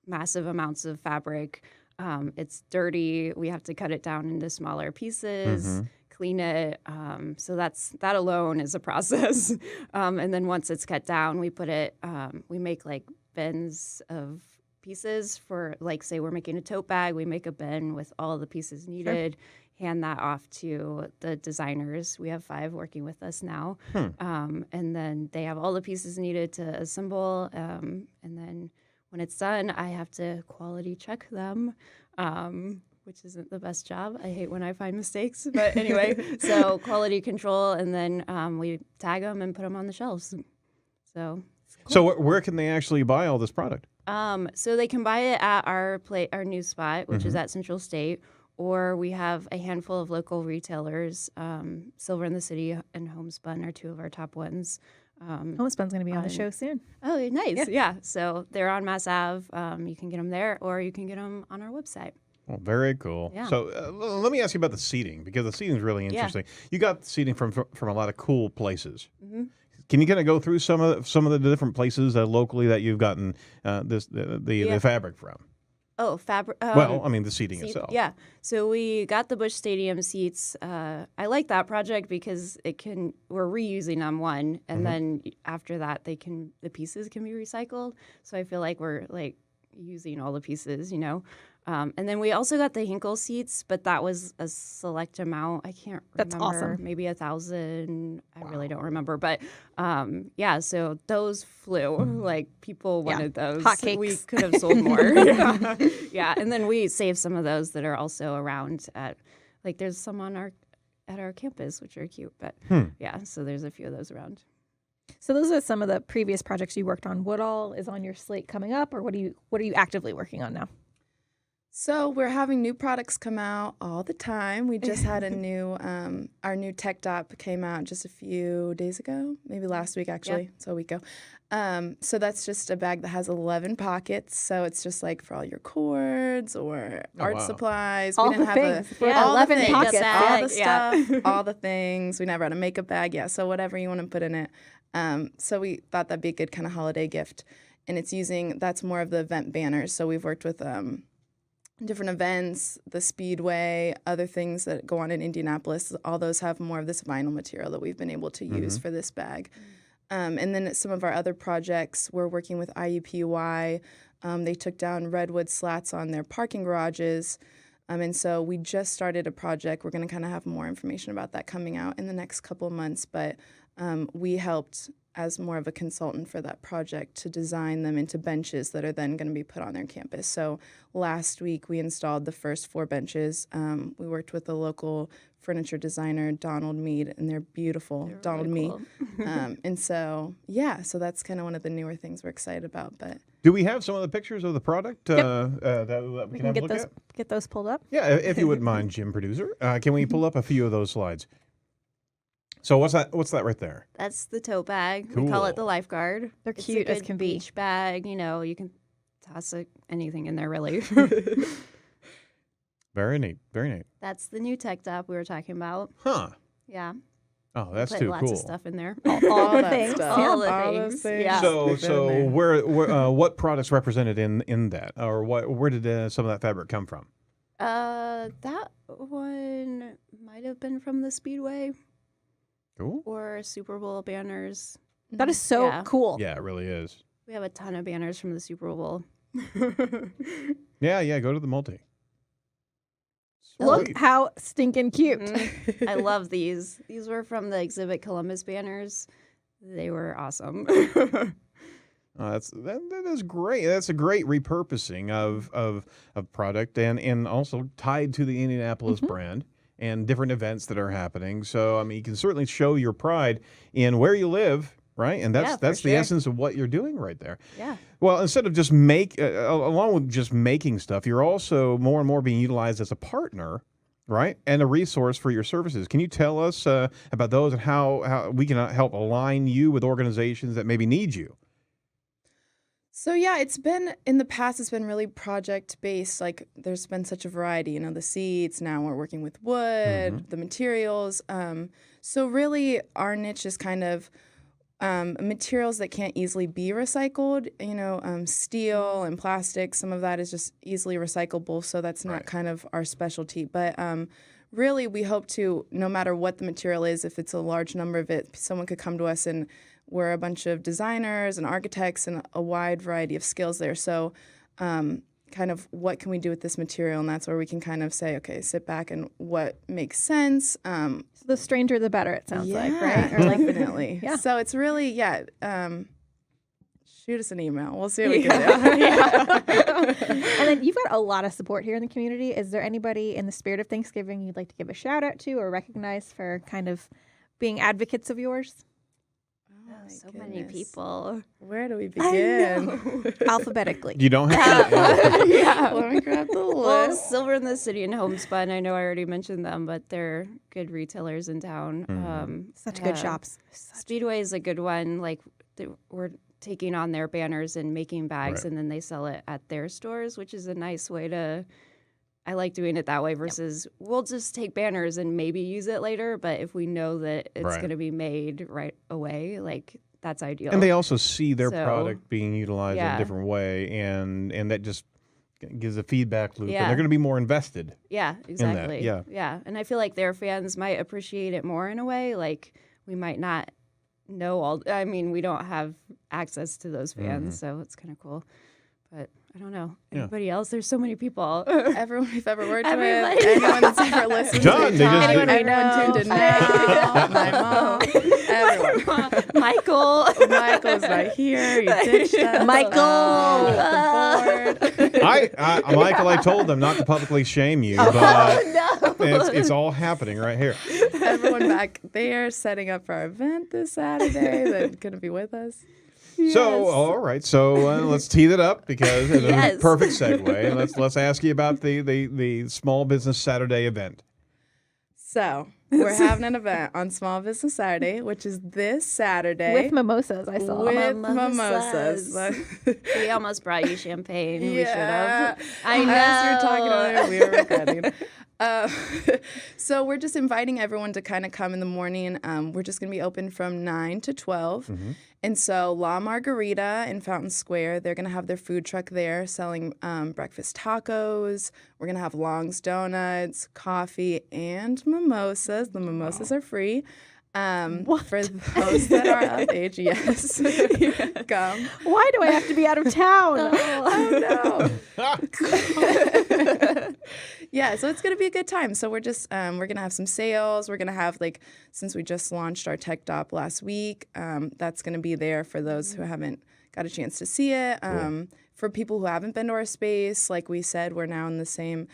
H: massive amounts of fabric. It's dirty. We have to cut it down into smaller pieces, clean it. So that alone is a process. And then once it's cut down, we put it, we make like bins of pieces for, like, say we're making a tote bag, we make a bin with all the pieces needed, hand that off to the designers. We have 5 working with us now. And then they have all the pieces needed to assemble. And then when it's done, I have to quality check them, which isn't the best job. I hate when I find mistakes. But anyway, so quality control, and then we tag them and put them on the shelves. So cool.
A: So where can they actually buy all this product?
H: So they can buy it at our new spot, which is at Central State, or we have a handful of local retailers. Silver in the City and Homespun are 2 of our top ones.
C: Homespun's going to be on the show soon.
H: Oh, nice. Yeah. So they're on Mass Ave. You can get them there, or you can get them on our website.
A: Well, very cool.
H: Yeah.
A: So let me ask you about the seating, because the seating is really interesting. You got seating from a lot of cool places. Can you kind of go through some of the different places locally that you've gotten the fabric from?
H: Oh, fabric.
A: Well, I mean, the seating itself.
H: Yeah. So we got the Busch Stadium seats. I like that project because we're reusing them and then after that the pieces can be recycled. So I feel like we're like using all the pieces, And then we also got the Hinkle seats, but that was a select amount. I can't remember.
C: That's awesome.
H: Maybe 1,000. I really don't remember. But so those flew. Like people wanted those.
C: Hotcakes.
H: We could have sold more. Yeah. And then we saved some of those that are also around there's some at our campus, which are cute. But so there's a few of those around.
C: So those are some of the previous projects you worked on. What all is on your slate coming up, or what are you actively working on now?
G: So we're having new products come out all the time. We just had our new tech dop came out just a few days ago, maybe last week actually, so a week ago. So that's just a bag that has 11 pockets. So it's just like for all your cords or art supplies.
C: All
G: we didn't
C: the
G: have
C: things.
G: all
C: 11
G: the things,
C: pockets.
G: all the stuff, all the things. We never had a makeup bag. Yeah, so whatever you want to put in it. So we thought that'd be a good kind of holiday gift. And that's more of the event banners. So we've worked with different events, the Speedway, other things that go on in Indianapolis. All those have more of this vinyl material that we've been able to use for this bag. And then some of our other projects, we're working with IUPUI. They took down redwood slats on their parking garages. And so we just started a project. We're going to kind of have more information about that coming out in the next couple of months. But we helped as more of a consultant for that project to design them into benches that are then going to be put on their campus. So last week we installed the first 4 benches. We worked with a local furniture designer, Donald Mead, and they're beautiful.
H: They're
G: Donald
H: really
G: Mead.
H: cool.
G: And so, so that's kind of one of the newer things we're excited about. But
A: Do we have some of the pictures of the product that we can have a look at?
C: Get those pulled up.
A: Yeah, if you wouldn't mind, Jim, producer. Can we pull up a few of those slides? So what's that right there?
H: That's the tote bag. We call it the lifeguard.
C: They're
H: It's
C: cute
H: a
C: as
H: good
C: can be.
H: beach bag. You can toss anything in there, really.
A: Very neat. Very neat.
H: That's the new tech top we were talking about.
A: Huh.
H: Yeah.
A: Oh, that's
H: Put
A: too
H: lots
A: cool.
H: of stuff in there.
C: All the
G: that
C: things.
G: stuff.
H: All the
G: All those
H: things.
G: things.
H: Yeah.
A: So what products represented in that, or where did some of that fabric come from?
H: That one might have been from the Speedway
A: Cool.
H: or Super Bowl banners.
C: That is so
H: Yeah.
C: cool.
A: Yeah, it really is.
H: We have a ton of banners from the Super Bowl.
A: Yeah. Go to the multi.
C: Look
A: Sweet.
C: how stinking cute.
H: I love these. These were from the Exhibit Columbus banners. They were awesome.
A: That is great. That's a great repurposing of product and also tied to the Indianapolis brand and different events that are happening. So I mean, you can certainly show your pride in where you live, right? And that's the
H: sure.
A: essence of what you're doing right there.
H: Yeah.
A: Well, instead of just along with just making stuff, you're also more and more being utilized as a partner, right? And a resource for your services. Can you tell us about those and how we can help align you with organizations that maybe need you?
G: So it's been in the past. It's been really project based. Like there's been such a variety. The seats. Now we're working with wood, the materials. So really, our niche is kind of materials that can't easily be recycled. Steel and plastic. Some of that is just easily recyclable. So that's not kind of our specialty. But really, we hope to, no matter what the material is, if it's a large number of it, someone could come to us and we're a bunch of designers and architects and a wide variety of skills there. So kind of what can we do with this material? And that's where we can kind of say, okay, sit back and what makes sense.
C: So the stranger, the better, it sounds like, right?
G: Or definitely.
C: Yeah.
G: So it's really, shoot us an email. We'll see what we can do.
C: And then you've got a lot of support here in the community. Is there anybody in the spirit of Thanksgiving you'd like to give a shout out to or recognize for kind of being advocates of yours?
H: So many people.
G: Where do we begin?
C: Alphabetically.
A: You don't have to.
G: Let me grab the
H: Well,
G: list.
H: Silver in the City and Homespun, I know I already mentioned them, but they're good retailers in town.
C: Such good shops.
H: Speedway is a good one. Like we're taking on their banners and making bags,
A: Right.
H: and then they sell it at their stores, which is a nice way to. I like doing it that way versus we'll just take banners and maybe use it later. But if we know that it's
A: Right.
H: going to be made right away, like that's ideal.
A: And they also see their
H: So,
A: product being utilized in a
H: yeah.
A: different way, and that just gives a feedback loop,
H: Yeah.
A: and they're going to be more invested.
H: Yeah, exactly.
A: yeah.
H: And I feel like their fans might appreciate it more in a way. Like we might not know all. I mean, we don't have access to those fans, so it's kind of cool. But I don't know. Anybody else? There's so many people.
G: Everyone we've ever worked with,
H: Everybody.
G: anyone that's ever listened
A: Done.
G: to
A: They just-
G: Tom,
A: Anyone
H: we know.
G: everyone tuned in now, my mom, everyone.
H: Michael.
G: Michael's right here. You ditched us.
C: Michael!
A: Michael, I told them not to publicly shame you, but it's all happening right here.
G: Everyone back there setting up for our event this Saturday that's going to be with us.
A: So, all right. So let's tee that up because it's a
H: Yes.
A: perfect segue. Let's ask you about the Small Business Saturday event.
G: So we're having an event on Small Business Saturday, which is this Saturday.
C: With mimosas, I saw.
G: With
H: Mimosas.
G: mimosas.
H: We almost brought you champagne. We should
G: Yeah.
H: have. I know.
G: As we were talking earlier, we were regretting. So we're just inviting everyone to kind of come in the morning. We're just going to be open from 9 to 12. And so La Margarita in Fountain Square, they're going to have their food truck there selling breakfast tacos. We're going to have Long's Donuts, coffee, and mimosas. The mimosas are free. For those that are of age, yes. Come.
C: Why do I have to be out of town?
G: Oh, no. Yeah, so it's going to be a good time. So we're just, we're going to have some sales. We're going to have, like, since we just launched our tech dop last week, that's going to be there for those who haven't got a chance to see it. For people who haven't been to our space, like we said, we're now in the same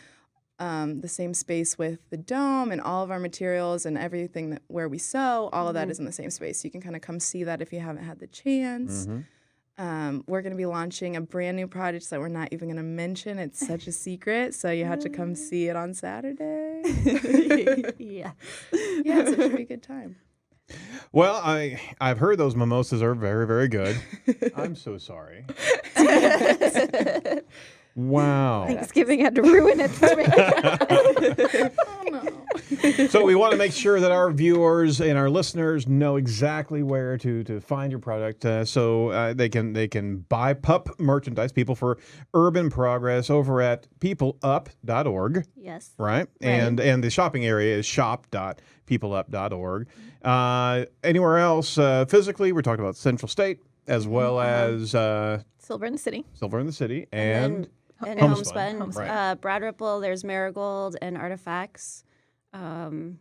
G: space with the dome and all of our materials and everything where we sew. All of that is in the same space. So you can kind of come see that if you haven't had the chance. We're going to be launching a brand new project that we're not even going to mention. It's such a secret, so you have to come see it on Saturday.
H: Yeah.
G: Yeah, so it should be a good time.
A: Well, I've heard those mimosas are very, very good. I'm so sorry. Wow.
C: Thanksgiving had to ruin it for me.
G: Oh, no.
A: So we want to make sure that our viewers and our listeners know exactly where to find your product, so they can buy pup merchandise. People for Urban Progress over at peopleup.org,
H: Yes.
A: right? And the shopping area is shop.peopleup.org. Anywhere else physically, we're talking about Central State as well as
C: Silver in the City.
A: Silver in the City and
H: And
A: Homespun.
H: Homespun.
A: Right.
H: Brad Ripple, there's Marigold and Artifacts. I don't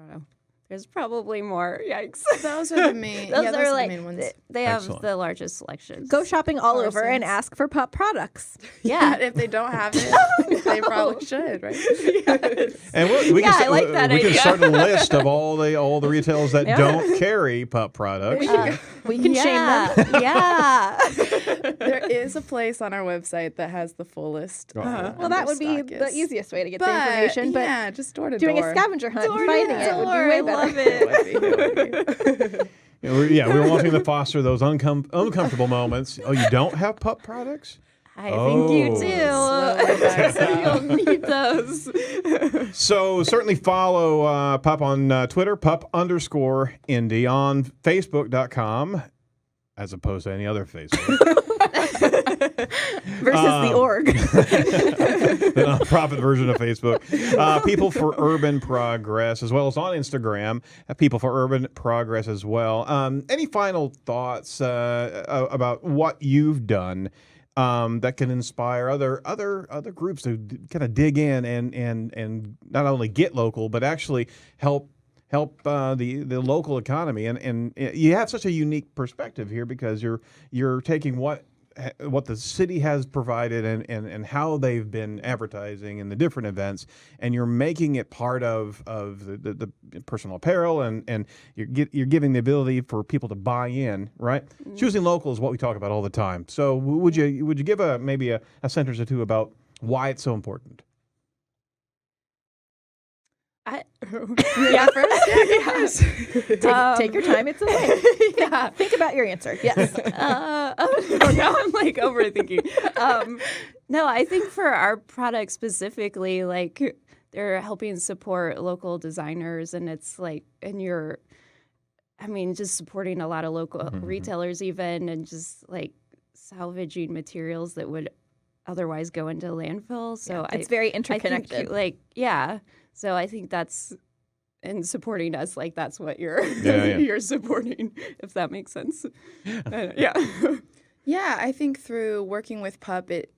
H: know. There's probably more. Yikes.
G: Those are the main.
H: Those
G: yeah,
H: are
G: those are
H: like,
G: the main ones.
H: they have
A: Excellent.
H: the largest selections.
C: Go shopping all over and
G: Parsons.
C: ask for pup products.
H: Yeah.
G: If they don't have it, they probably should, right?
A: And we
H: Yeah,
A: can
H: I like that
A: we can
H: idea.
A: start a list of all the retailers that don't carry pup products.
C: We can shame them.
H: Yeah.
G: There is a place on our website that has the full list.
C: Well, that would be the easiest way to get the
G: But,
C: information. But
G: yeah, just door to
C: doing
G: door.
C: a scavenger hunt
H: Door
C: and
H: to
C: finding it would be
H: door,
C: way
H: I
C: better.
H: love it.
A: We're wanting to foster those uncomfortable moments. Oh, you don't have pup products?
H: I think you
G: Slowly
H: do. You'll need those.
A: So certainly follow Pup on Twitter, pup_Indy, on Facebook.com, as opposed to any other Facebook.
C: Versus the org.
A: The nonprofit version of Facebook. People for Urban Progress, as well as on Instagram, People for Urban Progress as well. Any final thoughts about what you've done that can inspire other groups to kind of dig in and not only get local, but actually help the local economy? And you have such a unique perspective here because you're taking what the city has provided and how they've been advertising in the different events, and you're making it part of the personal apparel, and you're giving the ability for people to buy in, right? Choosing local is what we talk about all the time. So would you give maybe a sentence or two about why it's so important?
G: Yeah, first.
C: Take your time. It's okay.
H: Yeah.
C: Think about your answer. Yes.
H: Now I'm like overthinking. No, I think for our product specifically, like they're helping support local designers, and it's like, just supporting a lot of local retailers even, and just like salvaging materials that would otherwise go into landfill. So
C: it's very
H: I think,
C: interconnected.
H: So I think that's in supporting us, like that's what you're
A: Yeah.
H: you're supporting, if that makes sense. Yeah.
G: Yeah, I think through working with PUP, it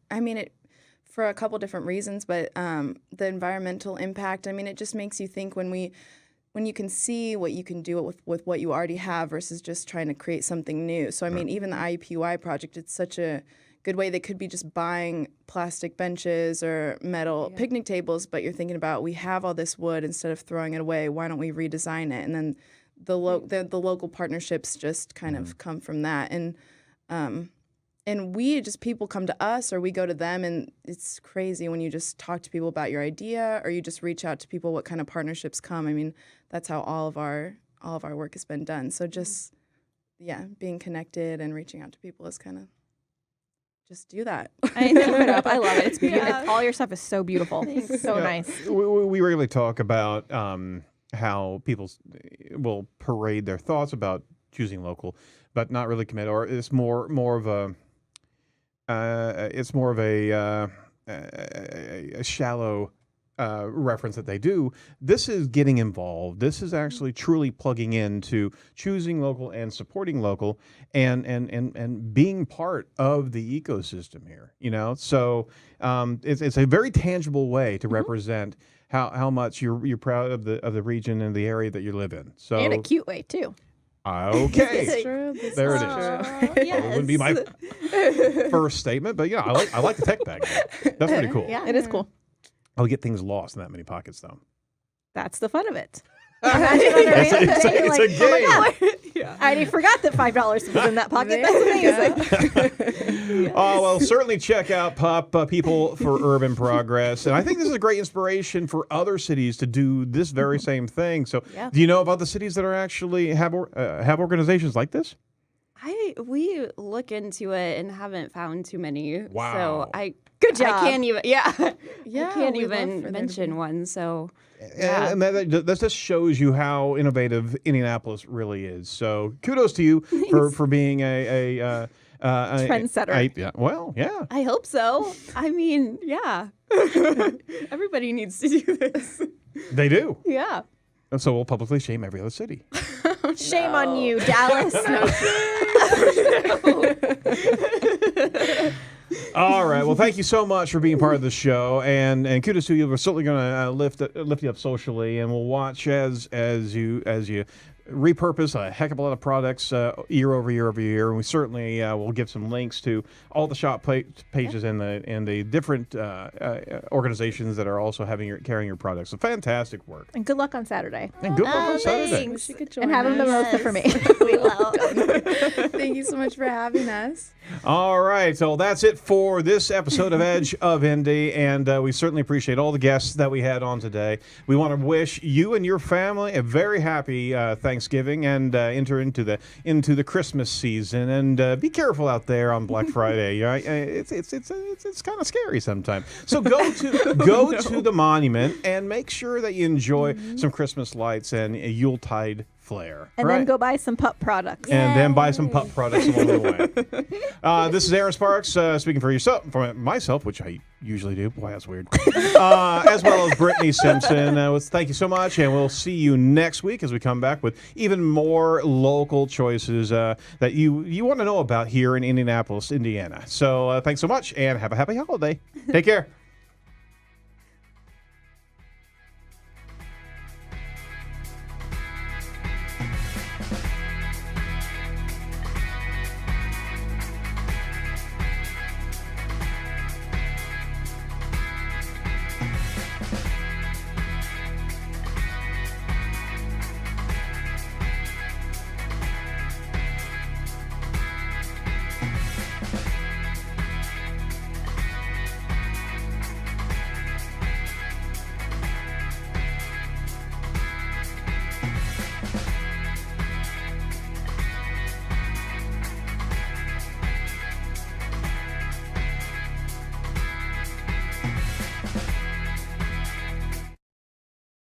G: for a couple different reasons, but the environmental impact, it just makes you think when you can see what you can do with what you already have versus just trying to create something new. So, even the IUPUI project, it's such a good way. They could be just buying plastic benches or metal picnic tables, but you're thinking about, we have all this wood, instead of throwing it away, why don't we redesign it? And then the local partnerships just kind of come from that. And people come to us or we go to them, and it's crazy when you just talk to people about your idea or you just reach out to people, what kind of partnerships come. That's how all of our work has been done. So just, being connected and reaching out to people is kind of, just do that.
C: I know it up. I love it. It's beautiful. All your stuff is so beautiful. It's so nice.
A: We regularly talk about how people will parade their thoughts about choosing local, but not really commit, or it's more of a shallow reference that they do. This is getting involved. This is actually truly plugging into choosing local and supporting local and being part of the ecosystem here. So it's a very tangible way to represent how much you're proud of the region and the area that you live in. So,
C: and a cute way too.
A: Okay.
G: This is true.
A: There it is.
C: Yes.
A: It wouldn't be my first statement, but I like the tech bag. That's pretty cool.
C: Yeah, it is cool.
A: I'll get things lost in that many pockets, though.
C: That's the fun of it. Imagine on a random day, you're like,
A: a
C: oh my
A: game.
C: God, I forgot that $5 was in that pocket. That's amazing.
A: Oh, well, certainly check out PUP, People for Urban Progress. And I think this is a great inspiration for other cities to do this very same thing. So do you know about the cities that are actually have organizations like this?
H: We look into it and haven't found too many.
A: Wow.
H: So
C: Good job.
H: I can't even.
G: Yeah,
H: I can't
G: we'd love for
H: even
G: there to
H: mention
G: be.
H: one. So.
A: And that just shows you how innovative Indianapolis really is. So kudos to you for being a
C: trendsetter.
A: Yeah.
H: I hope so. Yeah. Everybody needs to do this.
A: They do.
H: Yeah.
A: And so we'll publicly shame every other city.
C: Shame on you, Dallas.
A: All right. Well, thank you so much for being part of the show, and kudos to you. We're certainly going to lift you up socially, and we'll watch as you repurpose a heck of a lot of products year over year, and we certainly will give some links to all the shop pages and the different organizations that are also carrying your products. So fantastic work.
C: And good luck on Saturday.
A: And good luck on Saturday.
G: Thanks. You could join
C: And have a
G: us.
C: mimosa for me.
H: We will.
G: Thank you so much for having us.
A: All right, so that's it for this episode of Edge of Indy, and we certainly appreciate all the guests that we had on today. We want to wish you and your family a very happy Thanksgiving and enter into the Christmas season. And be careful out there on Black Friday. Right? It's kind of scary sometimes. So go to the monument and make sure that you enjoy some Christmas lights and a Yuletide flair.
C: And then go buy some PUP products.
A: And then buy some PUP products along the way. This is Aaron Sparks speaking for myself, which I usually do. Boy, that's weird. As well as Brittany Simpson. Thank you so much, and we'll see you next week as we come back with even more local choices that you want to know about here in Indianapolis, Indiana. So thanks so much, and have a happy holiday. Take care.